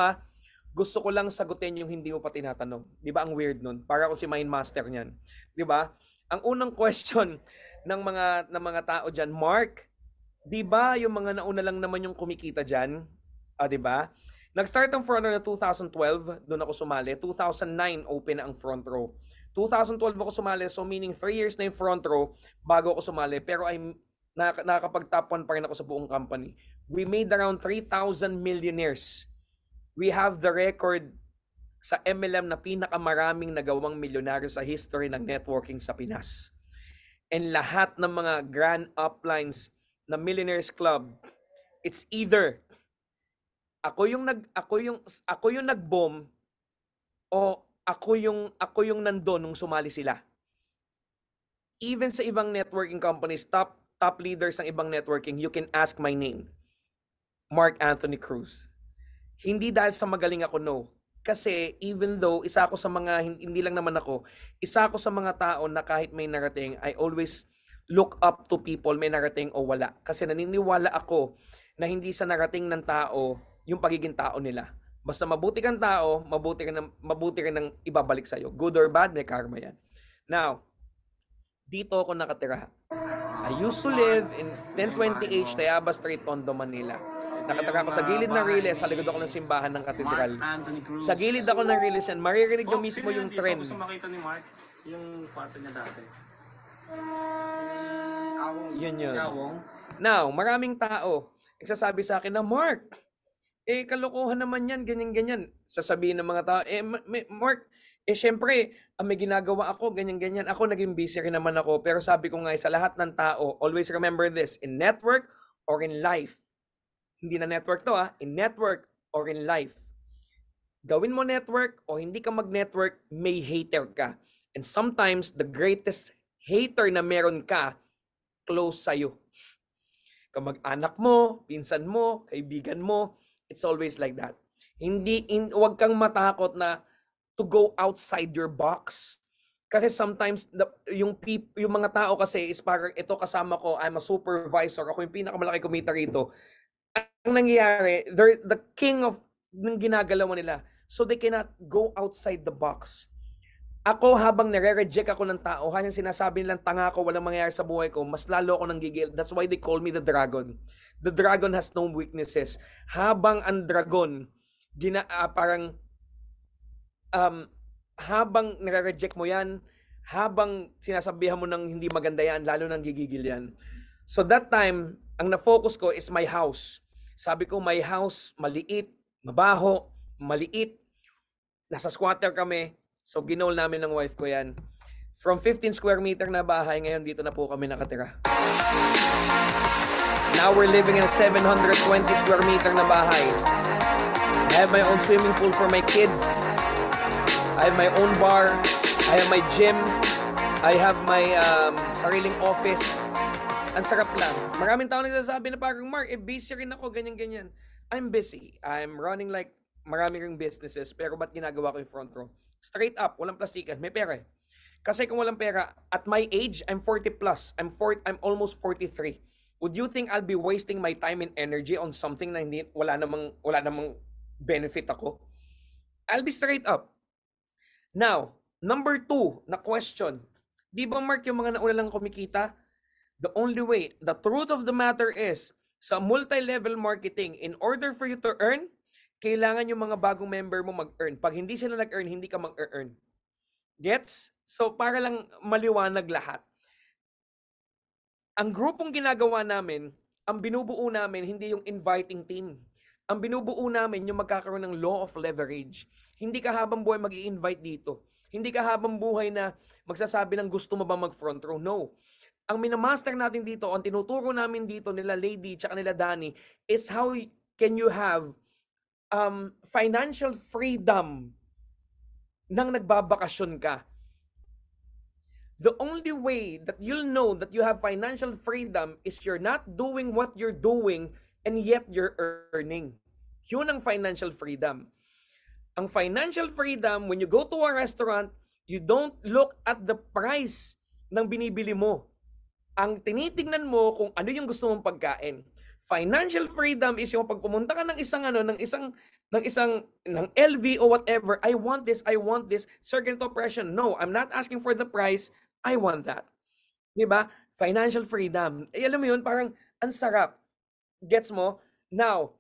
gusto ko lang sagutin yung hindi mo pa tinatanong. 'Di ba ang weird nun? Para ako si Mind Master niyan. 'Di ba? Ang unang question ng mga tao diyan, Mark, 'di ba yung mga nauna lang naman yung kumikita diyan? 'Di ba? Nag-start ang front row na 2012, doon ako sumali. 2009 open ang front row. 2012 ako sumali, so meaning 3 years na yung front row bago ako sumali. Pero nakakapag top 1 pa rin ako sa buong company. We made around 3,000 millionaires. We have the record sa MLM na pinakamaraming nagawang milyonaryo sa history ng networking sa Pinas. And lahat ng mga grand uplines na Millionaires Club, it's either ako yung nag-bomb o ako yung nandoon nung sumali sila. Even sa ibang networking companies, top leaders ng ibang networking, you can ask my name. Mark Anthony Cruz. Hindi dahil sa magaling ako, no. Kasi even though isa ako sa mga, hindi lang naman ako, isa ako sa mga tao na kahit may narating, I always look up to people, may narating o wala. Kasi naniniwala ako na hindi sa narating ng tao yung pagiging tao nila. Basta mabuti kang tao, mabuti rin ng ibabalik sa'yo. Good or bad, may karma yan. Now, dito ako nakatira. I used to live in 1020H, Tayabas Street, Tondo, Manila. Nakatira ako sa gilid ng Riles, sa likod ako ng simbahan ng katedral. Sa gilid ako ng Riles yan, maririnig nyo mismo yung trend. Gusto makita ni Mark yung kwarto niya dati. Yun. Now, maraming tao nagsasabi sa akin na, Mark, kalokohan naman yan, ganyan-ganyan. Sasabihin ng mga tao, Mark, syempre, may ginagawa ako, ganyan-ganyan. Ako, naging busy rin naman ako. Pero sabi ko nga, sa lahat ng tao, always remember this, in network or in life. Hindi na network to in network or in life. Gawin mo network o hindi ka mag-network, may hater ka. And sometimes, the greatest hater na meron ka, close sa'yo. Kamag-anak mo, pinsan mo, kaibigan mo, it's always like that. Huwag kang matakot na to go outside your box. Kasi sometimes, yung mga tao kasi is parang, ito kasama ko, I'm a supervisor, ako yung pinakamalaki kumita rito. Ang nangyayari, they're the king of ng ginagalawan nila. So they cannot go outside the box. Ako, habang nare-reject ako ng tao, hanyang sinasabi nilang tanga ko, walang mangyayari sa buhay ko, mas lalo ako nanggigil. That's why they call me the dragon. The dragon has no weaknesses. Habang ang dragon, habang nare-reject mo yan, habang sinasabihan mo ng hindi maganda yan, lalo nang gigigil yan. So that time, ang na-focus ko is my house. Sabi ko, my house, maliit, mabaho, maliit. Nasa squatter kami. So, ginol namin ng wife ko yan. From 15 square meter na bahay, ngayon dito na po kami nakatira. Now we're living in a 720 square meter na bahay. I have my own swimming pool for my kids. I have my own bar. I have my gym. I have my sariling office. Ang sarap lang. Maraming tao nagsasabi na parang, Mark, busy rin ako, ganyan-ganyan. I'm busy. I'm running like marami ring businesses, pero ba't ginagawa ko yung front row? Straight up, walang plastikan, may pera eh. Kasi kung walang pera, at my age, I'm 40 plus. I'm almost 43. Would you think I'll be wasting my time and energy on something na wala namang benefit ako? I'll be straight up. Now, number 2 na question. Di ba, Mark, yung mga nauna lang kumikita? The only way, the truth of the matter is, sa multi-level marketing, in order for you to earn, kailangan yung mga bagong member mo mag-earn. Pag hindi sila nag-earn, hindi ka mag-earn. Gets? So, para lang maliwanag lahat. Ang grupong ginagawa namin, ang binubuo namin, hindi yung inviting team. Ang binubuo namin yung magkakaroon ng law of leverage. Hindi ka habang buhay mag-i-invite dito. Hindi ka habang buhay na magsasabi ng gusto mo ba mag-front row. No. Ang minamaster natin dito, ang tinuturo namin dito nila Lady tsaka nila Danny is how can you have financial freedom nang nagbabakasyon ka. The only way that you'll know that you have financial freedom is you're not doing what you're doing and yet you're earning. Yun ang financial freedom. Ang financial freedom, when you go to a restaurant, you don't look at the price ng binibili mo. Ang tinitignan mo kung ano yung gusto mong pagkain. Financial freedom is yung pagpumunta ka ng isang ng LV o whatever, I want this, Sir, ganito presyo. No, I'm not asking for the price, I want that. 'Di ba? Financial freedom. Eh, alam mo yun, parang ang sarap. Gets mo? Now,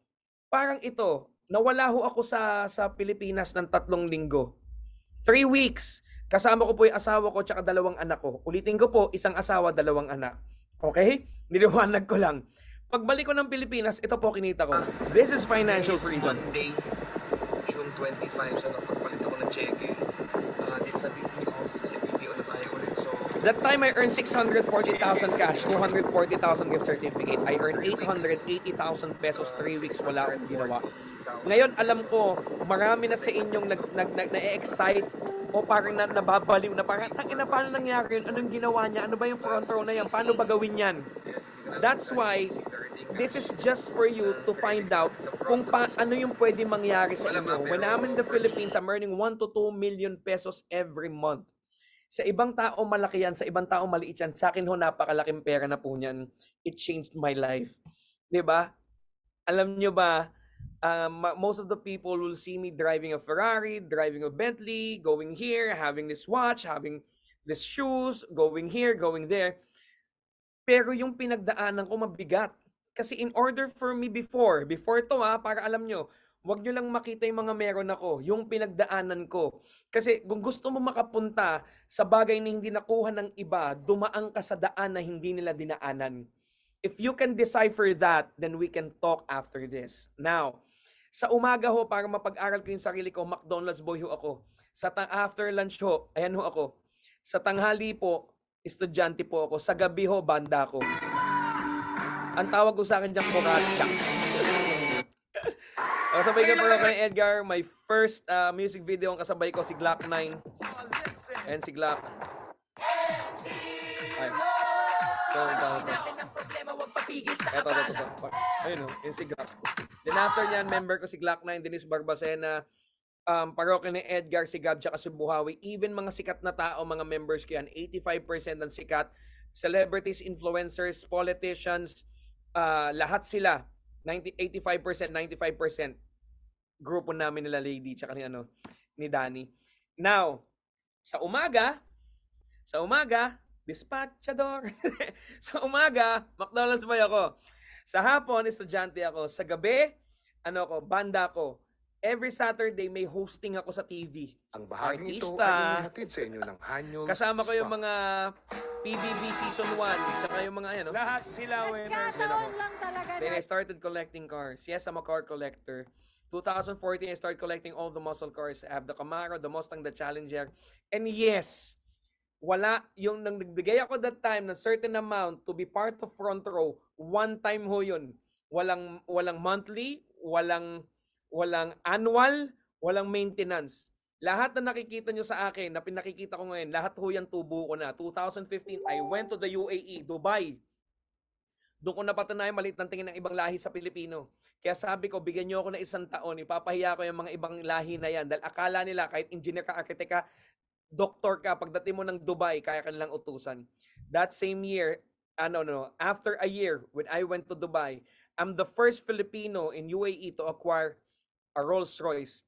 parang ito, nawala ho ako sa Pilipinas ng 3 linggo. 3 weeks. Kasama ko po yung asawa ko tsaka 2 anak ko. Ulitin ko po, isang asawa, 2 anak. Okay? Niliwanag ko lang. Pagbalik ko ng Pilipinas, ito po kinita ko. This is financial freedom. Monday, June 25, so napagpalit ako ng cheque. Dito sa BDO, kasi BDO na tayo ulit. So, That time I earned 640,000 cash, 240,000 gift certificate. I earned 880,000 pesos 3 weeks, wala akong ginawa. Ngayon alam ko, marami na sa inyong na-excite o parang nababaliw na parang, paano nangyari yun? Anong ginawa niya? Ano ba yung front row na yan? Paano ba gawin yan? That's why this is just for you to find out kung ano yung pwede mangyari sa inyo. When I'm in the Philippines, I'm earning 1 to 2 million pesos every month. Sa ibang tao malaki yan, sa ibang tao maliit yan. Sa akin ho, napakalaking pera na po niyan. It changed my life. 'Di ba? Alam nyo ba, most of the people will see me driving a Ferrari, driving a Bentley, going here, having this watch, having this shoes, going here, going there. Pero yung pinagdaanan ko mabigat. Kasi in order for me before to para alam nyo, wag nyo lang makita yung mga meron ako, yung pinagdaanan ko. Kasi kung gusto mo makapunta sa bagay na hindi nakuha ng iba, dumaan ka sa daan na hindi nila dinaanan. If you can decipher that, then we can talk after this. Now, sa umaga ho, para mapag-aral ko yung sarili ko, McDonald's boy ho ako. Sa after lunch ho, ayan ho ako. Sa tanghali po, estudyante po ako. Sa gabi ho, banda ko. Ang tawag ko sa akin dyan, Koratsa. Kasabay ka po kay Edgar. My first music video ang kasabay ko, si Glock 9. And si Glock. Ay. Ito. Ayun o, yung si Glock. Then after nyan, member ko si Glock 9, Denise Barbacena, parokya ni Edgar, si Gab, tsaka si Buhawi. Even mga sikat na tao, mga members ko yan, 85% ng sikat. Celebrities, influencers, politicians, lahat sila. 85%, 95%. Grupo namin nila Lady, tsaka ni Danny. Now, sa umaga, dispatchador. Sa umaga, McDonald's boy ako. Sa hapon, estudyante ako. Sa gabi, banda ko. Every Saturday, may hosting ako sa TV. Ang bahaging ito Artista. ay inihatid sa inyo ng Hanyos Kasama ko yung Spa. mga PBB Season 1. Tsaka yung mga, Lahat sila winners. Nagkataon lang talaga Then na I started collecting cars. Yes, I'm a car collector. 2014, I started collecting all the muscle cars. I have the Camaro, the Mustang, the Challenger. And yes, wala yung nang nagbigay ako that time ng certain amount to be part of front row. One time ho yun. Walang monthly, walang annual, walang maintenance. Lahat na nakikita nyo sa akin, na pinakikita ko ngayon, lahat ho yan tubo ko na. 2015, I went to the UAE, Dubai. Doon ko napatunayan maliit ng tingin ng ibang lahi sa Pilipino. Kaya sabi ko, bigyan nyo ako ng 1 taon, ipapahiya ko yung mga ibang lahi na yan. Dahil akala nila, kahit engineer ka, architect ka, doktor ka, pagdating mo ng Dubai, kaya ka nilang utusan. That same year, after a year, when I went to Dubai, I'm the first Filipino in UAE to acquire a Rolls Royce.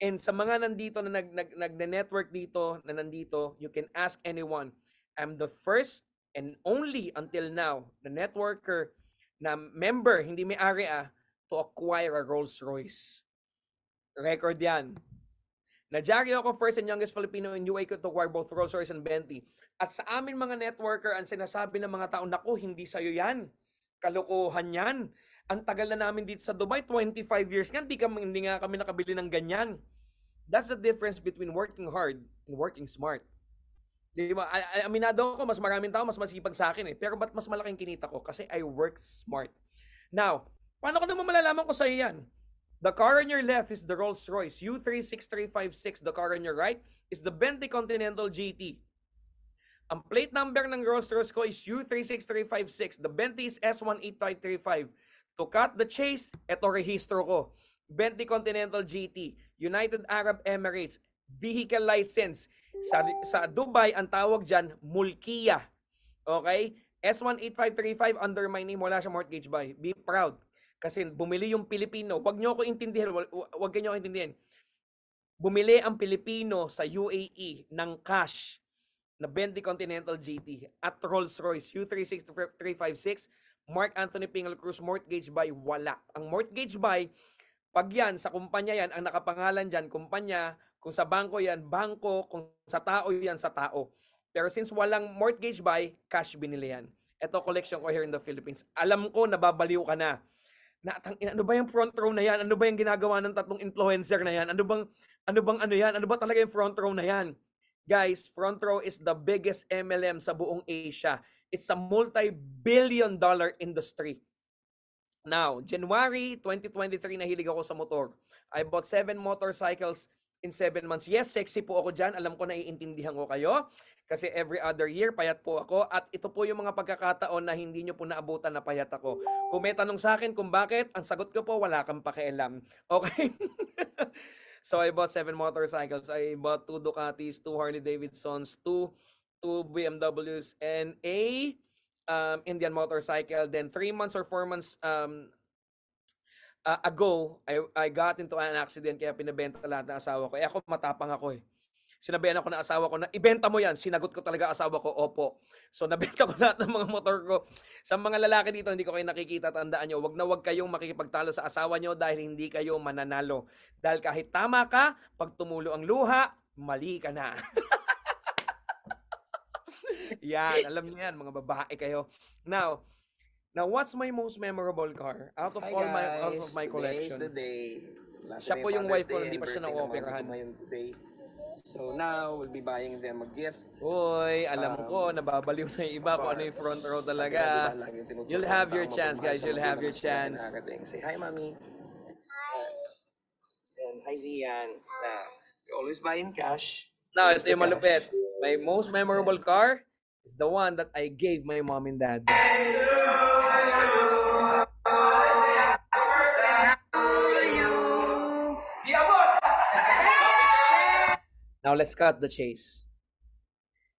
And sa mga nandito na nag-network dito, na nandito, you can ask anyone. I'm the first and only until now, the networker na member, hindi may-ari to acquire a Rolls Royce. Record yan. Najari ako first and youngest Filipino in UAE to acquire both Rolls Royce and Bentley. At sa amin mga networker, ang sinasabi ng mga tao, naku, hindi sa'yo yan. Kalokohan yan. Ang tagal na namin dito sa Dubai, 25 years nga, hindi nga kami nakabili ng ganyan. That's the difference between working hard and working smart. Di ba? Aminado ako, mas maraming tao, mas masipag sa akin eh. Pero ba't mas malaking kinita ko? Kasi I work smart. Now, paano ko naman malalaman ko sa'yo yan? The car on your left is the Rolls Royce U36356. The car on your right is the Bentley Continental GT. Ang plate number ng Rolls Royce ko is U36356. The Bentley is S18535. To cut the chase, eto rehistro ko. Bentley Continental GT, United Arab Emirates, vehicle license. Sa Dubai, ang tawag dyan, Mulkiya. Okay? S18535 under my name, wala siya mortgage buy. Be proud. Kasi bumili yung Pilipino. Wag niyo ako intindihan. Wag niyo ako intindihan. Bumili ang Pilipino sa UAE ng cash na Bentley Continental GT at Rolls-Royce U36356, Mark Anthony Pingal Cruz mortgage buy, wala. Ang mortgage buy, pag yan, sa kumpanya yan, ang nakapangalan dyan, kumpanya, kung sa bangko yan, bangko, kung sa tao yan, sa tao. Pero since walang mortgage buy, cash binili yan. Ito, collection ko here in the Philippines. Alam ko, nababaliw ka na. Ano ba yung front row na yan? Ano ba yung ginagawa ng tatlong influencer na yan? Ano yan? Ano ba talaga yung front row na yan? Guys, front row is the biggest MLM sa buong Asia. It's a multi-billion dollar industry. Now, January 2023, nahilig ako sa motor. I bought 7 motorcycles in 7 months. Yes, sexy po ako dyan. Alam ko, naiintindihan ko kayo. Kasi every other year, payat po ako. At ito po yung mga pagkakataon na hindi nyo po naabutan na payat ako. Kung may tanong sa akin kung bakit, ang sagot ko po, wala kang pakialam. Okay? So, I bought 7 motorcycles. I bought 2 Ducatis, 2 Harley Davidsons, 2 BMWs, and a Indian motorcycle. Then 3 months or 4 months ago, I got into an accident kaya pinabenta lahat ng asawa ko. Ako matapang ako eh. Sinabihan ako ng asawa ko na ibenta mo yan. Sinagot ko talaga asawa ko, opo. So nabenta ko lahat ng mga motor ko. Sa mga lalaki dito, hindi ko kayo nakikita, tandaan nyo, wag kayong makikipagtalo sa asawa nyo dahil hindi kayo mananalo. Dahil kahit tama ka, pag tumulo ang luha, mali ka na. Yan, alam niyo yan, mga babae kayo. Now, what's my most memorable car? Out of my collection. Today's the day. Siya po yung wife ko, hindi pa siya na-operahan. So now, we'll be buying them a gift. Uy, alam ko, nababaliw na yung iba kung ano yung front row talaga. You'll have your chance, guys. You'll have your chance. Say hi, Mommy. Hi. And hi, Zian. You're always buying cash. Now, ito yung malupit. My most memorable car is the one that I gave my mom and dad. Now, let's cut the chase.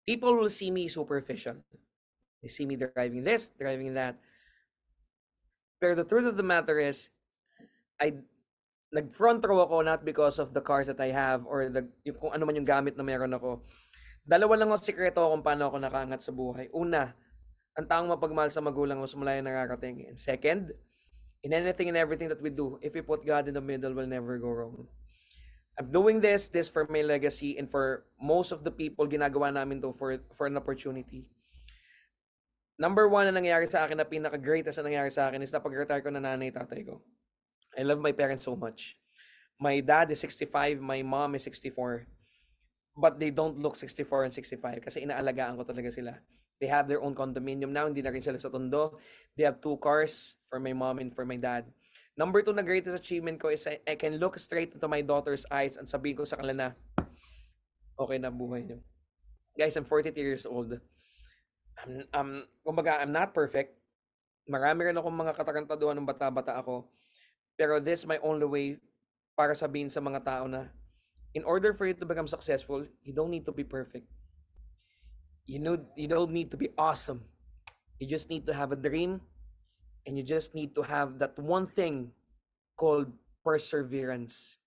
People will see me superficial. They see me driving this, driving that. Pero the truth of the matter is, nag-front row ako not because of the cars that I have or kung ano man yung gamit na meron ako. Dalawa lang ang sikreto kung paano ako nakaangat sa buhay. Una, ang taong mapagmahal sa magulang mas malayo nakarating. And second, in anything and everything that we do, if we put God in the middle, we'll never go wrong. I'm doing this for my legacy and for most of the people, ginagawa namin to for an opportunity. Number 1 na nangyari sa akin na pinaka-greatest na nangyari sa akin is na pag-retire ko na nanay tatay ko. I love my parents so much. My dad is 65, my mom is 64. But they don't look 64 and 65 kasi inaalagaan ko talaga sila. They have their own condominium now, hindi na rin sila sa Tondo. They have 2 cars for my mom and for my dad. Number 2 na greatest achievement ko is I can look straight into my daughter's eyes and sabihin ko sa kanila na okay na buhay niyo. Guys, I'm 42 years old. Kumbaga, I'm not perfect. Marami rin akong mga katarantaduhan ng bata-bata ako. Pero this is my only way para sabihin sa mga tao na in order for you to become successful, you don't need to be perfect. You don't need to be awesome. You just need to have a dream. And you just need to have that one thing called perseverance.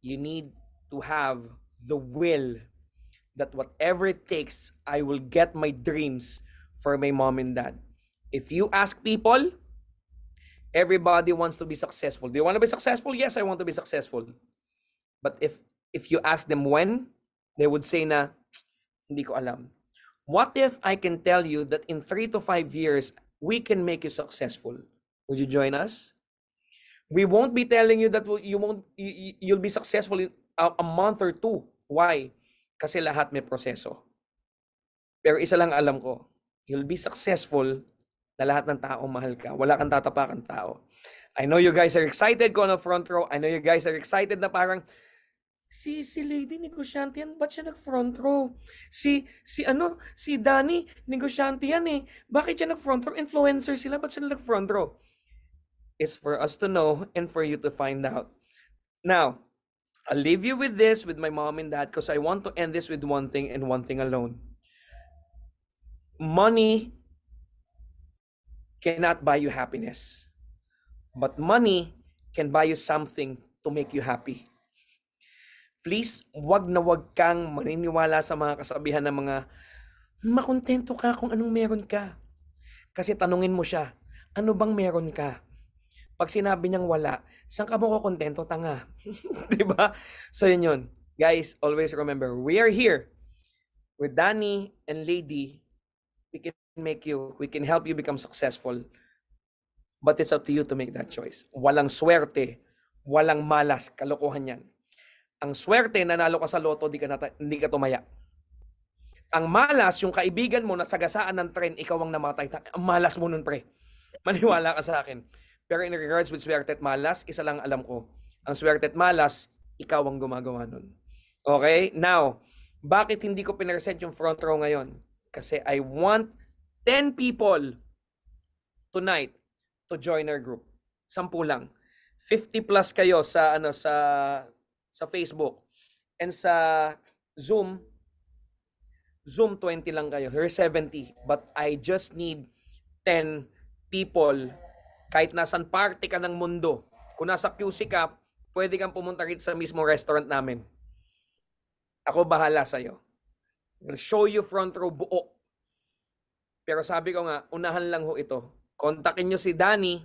You need to have the will that whatever it takes, I will get my dreams for my mom and dad. If you ask people, everybody wants to be successful. Do you want to be successful? Yes, I want to be successful. But if you ask them when, they would say na, hindi ko alam. What if I can tell you that in 3 to 5 years, we can make you successful? Would you join us? We won't be telling you that you'll be successful in a month or 2. Why? Kasi lahat may proseso. Pero isa lang alam ko, you'll be successful na lahat ng tao mahal ka. Wala kang tatapakan tao. I know you guys are excited ko na front row. I know you guys are excited na parang si lady negosyante yan, ba't siya nag-front row? Si Danny, negosyante yan eh. Bakit siya nag-front row? Influencer sila, ba't sila nag-front row? It's for us to know and for you to find out. Now, I'll leave you with this, with my mom and dad, because I want to end this with one thing and one thing alone. money cannot buy you happiness. But money can buy you something to make you happy. Please, wag na wag kang maniniwala sa mga kasabihan ng mga makontento ka kung anong meron ka. Kasi tanungin mo siya, ano bang meron ka? Pag sinabi niyang wala, saan ka mo kontento, tanga? Diba? So yun. Guys, always remember, we are here with Danny and Lady. We can help you become successful. But it's up to you to make that choice. Walang swerte, walang malas, kalokohan yan. Ang swerte, nanalo ka sa loto, hindi ka tumaya. Ang malas, yung kaibigan mo na sagasaan ng tren, ikaw ang namatay. Ang malas mo nun, pre. Maniwala ka sa akin. Pero in regards with swerte at malas, isa lang alam ko. Ang swerte at malas, ikaw ang gumagawa nun. Okay? Now, bakit hindi ko pinresent yung front row ngayon? Kasi I want 10 people tonight to join our group. 10 lang. 50 plus kayo sa Facebook. And sa Zoom 20 lang kayo. You're 70. But I just need 10 people. Kahit nasan party ka ng mundo. Kung nasa QC ka, pwede kang pumunta rin sa mismo restaurant namin. Ako bahala sa'yo. I'll show you front row buo. Pero sabi ko nga, unahan lang ho ito. Kontakin nyo si Danny.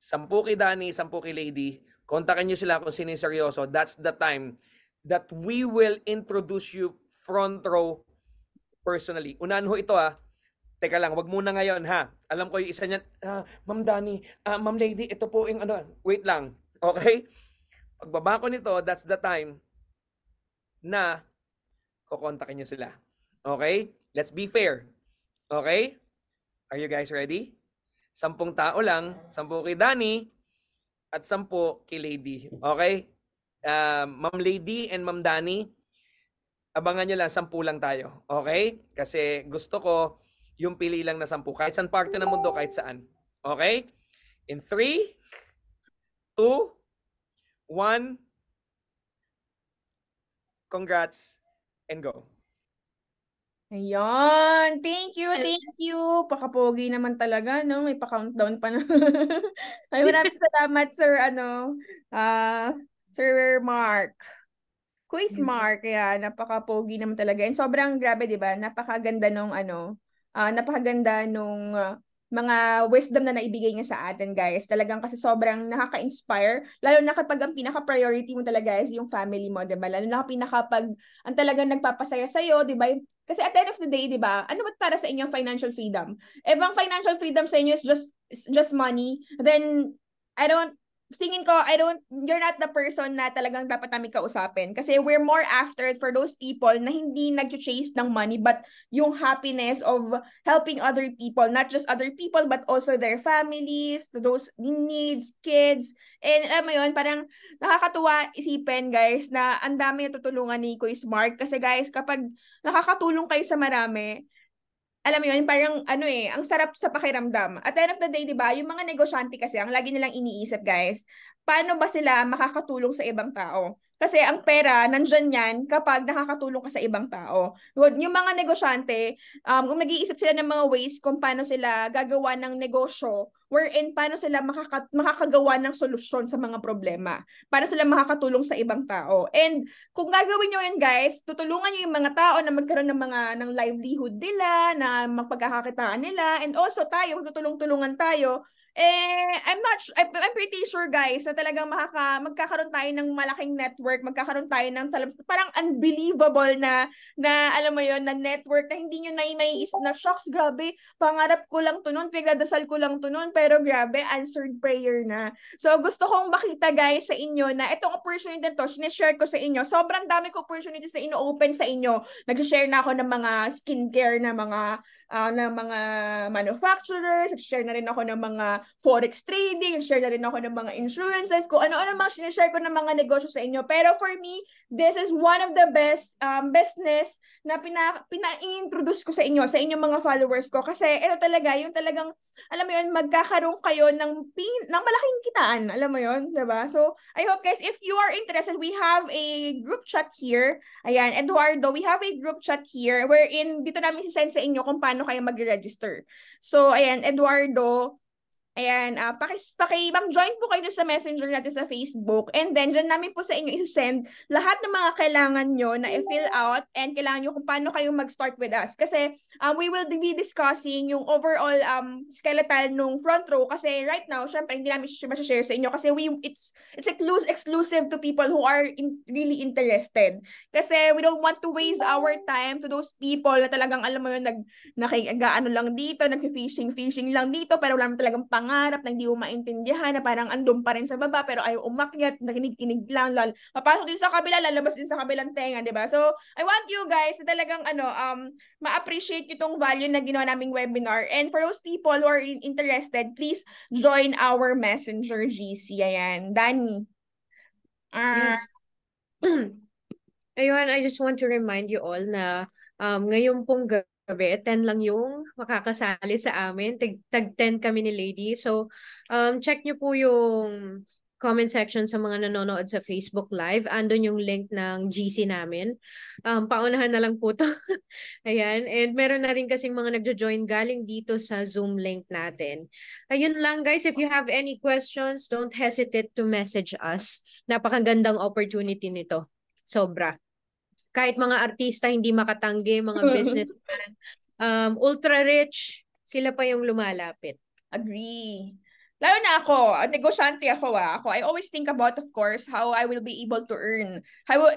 10 kay Danny, 10 kay Lady. Kontakin nyo sila kung sino yung seryoso. That's the time that we will introduce you front row personally. Unahan ho ito ha. Teka lang, wag muna ngayon ha. Alam ko yung isa niyan, Ma'am Danny, Ma'am Lady, ito po yung ano. Wait lang. Okay? Pagbaba ko nito, that's the time na kukontakin nyo sila. Okay? Let's be fair. Okay? Are you guys ready? 10 tao lang, 10 kay Danny, at 10 kay Lady. Okay? Ma'am Lady and Ma'am Danny, abangan nyo lang, 10 lang tayo. Okay? Kasi gusto ko yung pili lang na 10. Kahit saan parte ng mundo, kahit saan. Okay? In 3, 2, 1, congrats, and go. Ayan. Thank you, thank you. Pakapogi naman talaga, no? May pa-countdown pa na. Ay, maraming salamat, Sir, Sir Mark. Quiz Mark, kaya napaka-pogi naman talaga. And sobrang grabe, di ba? Napakaganda nung mga wisdom na naibigay niya sa atin, guys. Talagang kasi sobrang nakaka-inspire. Lalo na kapag ang pinaka-priority mo talaga is yung family mo, di ba? Lalo na ang talagang nagpapasaya sa'yo, di ba? Kasi at the end of the day, di ba? Ano ba para sa inyong financial freedom? If ang financial freedom sa inyo is just money, then you're not the person na talagang dapat namin kausapin. Kasi we're more after it for those people na hindi nag-chase ng money, but yung happiness of helping other people, not just other people, but also their families, to those needs, kids. And alam mo yun, parang nakakatuwa isipin, guys, na ang dami natutulungan ni Kuya Smart. Kasi guys, kapag nakakatulong kayo sa marami, alam mo yun, parang ang sarap sa pakiramdam. At the end of the day, di ba, yung mga negosyante kasi, ang lagi nilang iniisip, guys, paano ba sila makakatulong sa ibang tao? Kasi ang pera, nandyan yan kapag nakakatulong ka sa ibang tao. Yung mga negosyante, kung nag-iisip sila ng mga ways kung paano sila gagawa ng negosyo, wherein paano sila makakagawa ng solusyon sa mga problema. Paano sila makakatulong sa ibang tao. And kung gagawin nyo yan, guys, tutulungan nyo yung mga tao na magkaroon ng livelihood nila, na magpagkakakitaan nila, and also tayo, tutulong-tulungan tayo. I'm pretty sure, guys, na talagang magkakaroon tayo ng malaking network, magkakaroon tayo ng parang unbelievable na alam mo yon, na network na hindi nyo naiisip na, shocks, grabe, pangarap ko lang to nun, pinagdadasal ko lang to nun, pero grabe, answered prayer na. So gusto kong makita, guys, sa inyo na itong opportunity na to, sinishare ko sa inyo, sobrang dami ko opportunity sa ino-open sa inyo. Nag-share na ako ng mga skincare na mga manufacturers, share na rin ako ng mga forex trading, share na rin ako ng mga insurances, kung ano-ano mga sinishare ko ng mga negosyo sa inyo. Pero for me, this is one of the best business na pina-introduce ko sa inyong mga followers ko. Kasi ito talaga, yung talagang, alam mo yun, magkakaroon kayo ng malaking kitaan. Alam mo yun, diba? So, I hope, guys, if you are interested, we have a group chat here. Ayan, Eduardo, we have a group chat here wherein dito namin sisend sa inyo kung paano paano kayo mag-register. So, ayan, Eduardo, ayan, mag-join po kayo sa messenger natin sa Facebook, and then dyan namin po sa inyo i-send lahat ng mga kailangan nyo na i-fill out, and kailangan nyo kung paano kayo mag-start with us. Kasi we will be discussing yung overall skeletal nung front row, kasi right now, syempre hindi namin share sa inyo kasi it's exclusive to people who are really interested. Kasi we don't want to waste our time to those people na talagang alam mo yun, nakiagaano lang dito, nag-fishing lang dito, pero wala naman talagang pangarap na hindi mo maintindihan, na parang andun pa rin sa baba pero ayaw umakyat, nakinig-kinig lang, papasok din sa kabila, lalabas din sa kabilang tenga, 'di ba? So I want you guys na talagang ma-appreciate itong value na ginawa naming webinar, and for those people who are interested, please join our messenger GC. Ayan, Danny. Yes. Ayun, I just want to remind you all na ngayon pong gabi, 10 lang yung makakasali sa amin. Tag 10 kami ni Lady. So, check nyo po yung comment section sa mga nanonood sa Facebook Live. Andun yung link ng GC namin. Paunahan na lang po to. Ayan. And meron na rin kasing mga nagjo-join galing dito sa Zoom link natin. Ayun lang guys. If you have any questions, don't hesitate to message us. Napakagandang opportunity nito. Sobra. Kahit mga artista hindi makatanggi, mga businessman, ultra rich, sila pa yung lumalapit. Agree. Lalo na ako, negosyante ako. I always think about, of course, how I will be able to earn.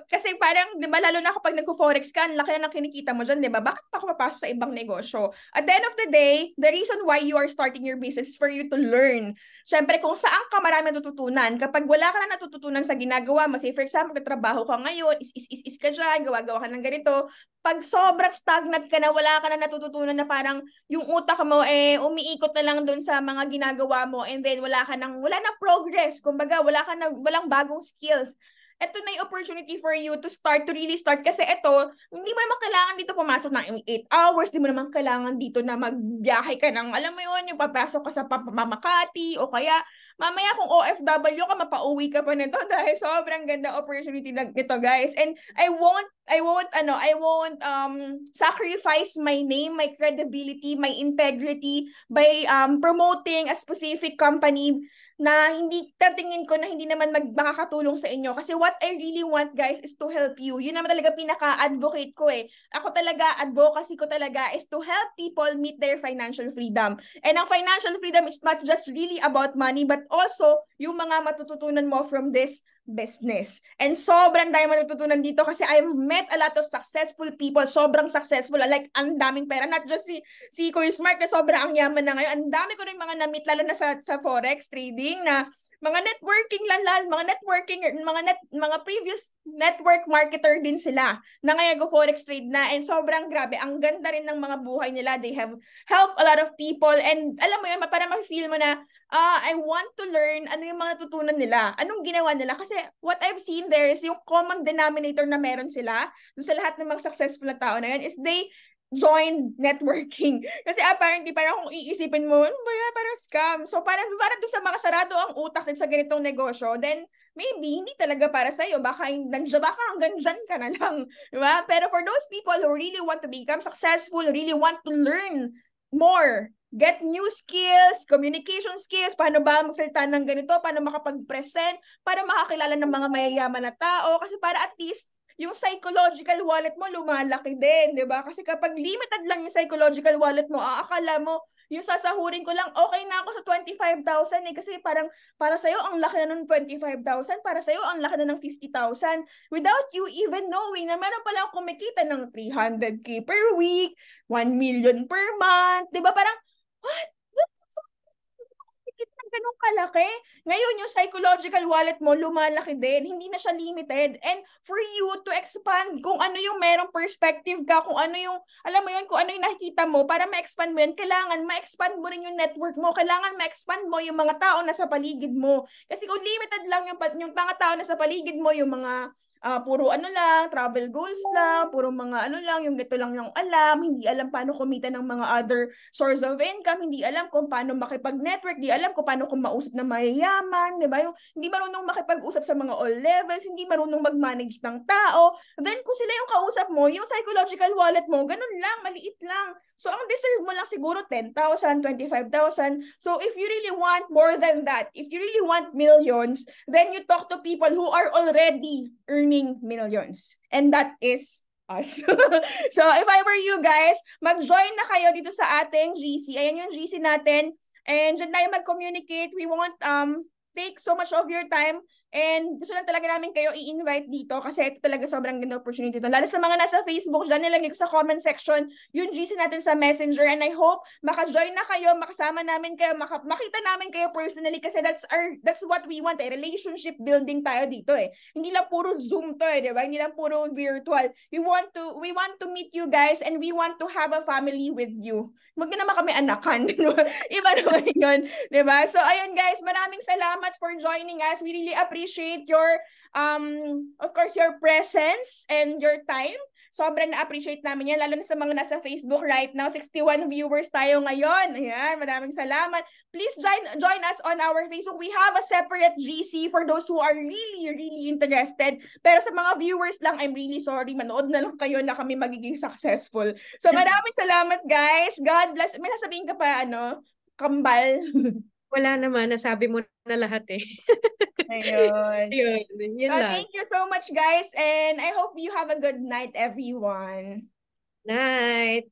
Kasi parang, di ba, lalo na kapag nagpo-forex ka, laki na kinikita mo dyan, di ba? Bakit pa ako papasok sa ibang negosyo? At the end of the day, the reason why you are starting your business is for you to learn. Siyempre, kung saan ka marami natututunan, kapag wala ka na natututunan sa ginagawa mo, say for example, trabaho ka ngayon, is ka dyan, gawa-gawa ka ng ganito, pag sobrang stagnant ka na, wala ka na natututunan, na parang yung utak mo umiikot na lang doon sa mga ginagawa mo, and then wala na progress, kumbaga walang bagong skills. Ito na yung opportunity for you to really start, kasi ito, hindi mo naman kailangan dito pumasok ng 8 hours, hindi mo naman kailangan dito na magbiyahe ka ng, alam mo yun, yung papasok ka sa Makati, o kaya mamaya kung OFW ka, mapauwi ka pa nito, dahil sobrang ganda opportunity nito, guys. And I won't sacrifice my name, my credibility, my integrity by promoting a specific company na hindi tatingin ko na hindi naman makakatulong sa inyo. Kasi what I really want, guys, is to help you. Yun naman talaga pinaka-advocate ko Ako talaga, advocacy ko talaga is to help people meet their financial freedom. And ang financial freedom is not just really about money, but also yung mga matututunan mo from this business. And sobrang dami matututunan dito kasi I've met a lot of successful people, sobrang successful, like ang daming pera, not just si Kuya Smart na sobrang ang yaman na ngayon, ang dami ko rin mga na-meet, lalo na sa forex trading, na mga networking lang, mga previous network marketer din sila na ngayon go forex trade na, and sobrang grabe, ang ganda rin ng mga buhay nila. They have helped a lot of people, and alam mo yun, para ma-feel mo na I want to learn ano yung mga tutunan nila, anong ginawa nila, kasi what I've seen there is yung common denominator na meron sila sa lahat ng mga successful na tao na yun is they join networking. Kasi apparently, parang kung iisipin mo, ano ba yan? Parang scam. So parang doon sa mga sarado ang utak din sa ganitong negosyo, then maybe hindi talaga para sa'yo. Baka hanggang dyan ka na lang. Diba? Pero for those people who really want to become successful, really want to learn more, get new skills, communication skills, paano ba magsalita ng ganito, paano makapag-present, para makakilala ng mga mayayaman na tao, kasi para at least yung psychological wallet mo lumalaki din, di ba? Kasi kapag limited lang yung psychological wallet mo, akala mo, yung sasahurin ko lang, okay na ako sa 25,000 kasi parang para sa'yo ang laki na ng 25,000, para sa'yo ang laki na ng 50,000, without you even knowing na meron pala akong kumikita ng 300K per week, 1 million per month, di ba? Parang, what? Ganun kalaki. Ngayon, yung psychological wallet mo, lumalaki din. Hindi na siya limited. And for you to expand kung ano yung merong perspective ka, kung ano yung, alam mo yun, kung ano yung nakikita mo, para ma-expand mo yun, kailangan ma-expand mo rin yung network mo. Kailangan ma-expand mo yung mga tao na sa paligid mo. Kasi kung limited lang yung mga tao na sa paligid mo, yung mga puro ano lang, travel goals lang, puro mga ano lang, yung ito lang yung alam, hindi alam paano kumita ng mga other source of income, hindi alam kung paano makipag-network, hindi alam kung paano kung mausap na mayayaman, di ba? Yung hindi marunong makipag-usap sa mga all levels, hindi marunong mag-manage ng tao. Then kung sila yung kausap mo, yung psychological wallet mo, ganun lang, maliit lang. So ang deserve mo lang siguro 10,000, 25,000. So if you really want more than that, if you really want millions, then you talk to people who are already earning millions. And that is us. So if I were you guys, mag-join na kayo dito sa ating GC. Ayan yung GC natin. And dyan tayo mag-communicate. We won't take so much of your time. And gusto lang talaga namin kayo i-invite dito kasi ito talaga sobrang ganda opportunity ito. Lalo sa mga nasa Facebook, dyan nilagay ko sa comment section yung GC natin sa Messenger. And I hope maka-join na kayo, makasama namin kayo, makita namin kayo personally kasi that's what we want. Relationship building tayo dito eh. Hindi lang puro Zoom to eh, di ba? Hindi lang puro virtual. We want to meet you guys and we want to have a family with you. Huwag na naman kami anakan. Iba naman yun. Di ba? So ayun guys, maraming salamat for joining us. We really appreciate your of course your presence and your time. Sobrang na-appreciate namin yan, lalo na sa mga nasa Facebook right now. 61 viewers tayo ngayon. Ayan, maraming salamat. Please join us on our Facebook. We have a separate GC for those who are really interested. Pero sa mga viewers lang, I'm really sorry. Manood na lang kayo na kami magiging successful. So maraming salamat guys. God bless. May nasabihin ka pa, kambal? Wala naman, nasabi mo na lahat eh. Ayun. Yun lang. Thank you so much guys and I hope you have a good night everyone. Night.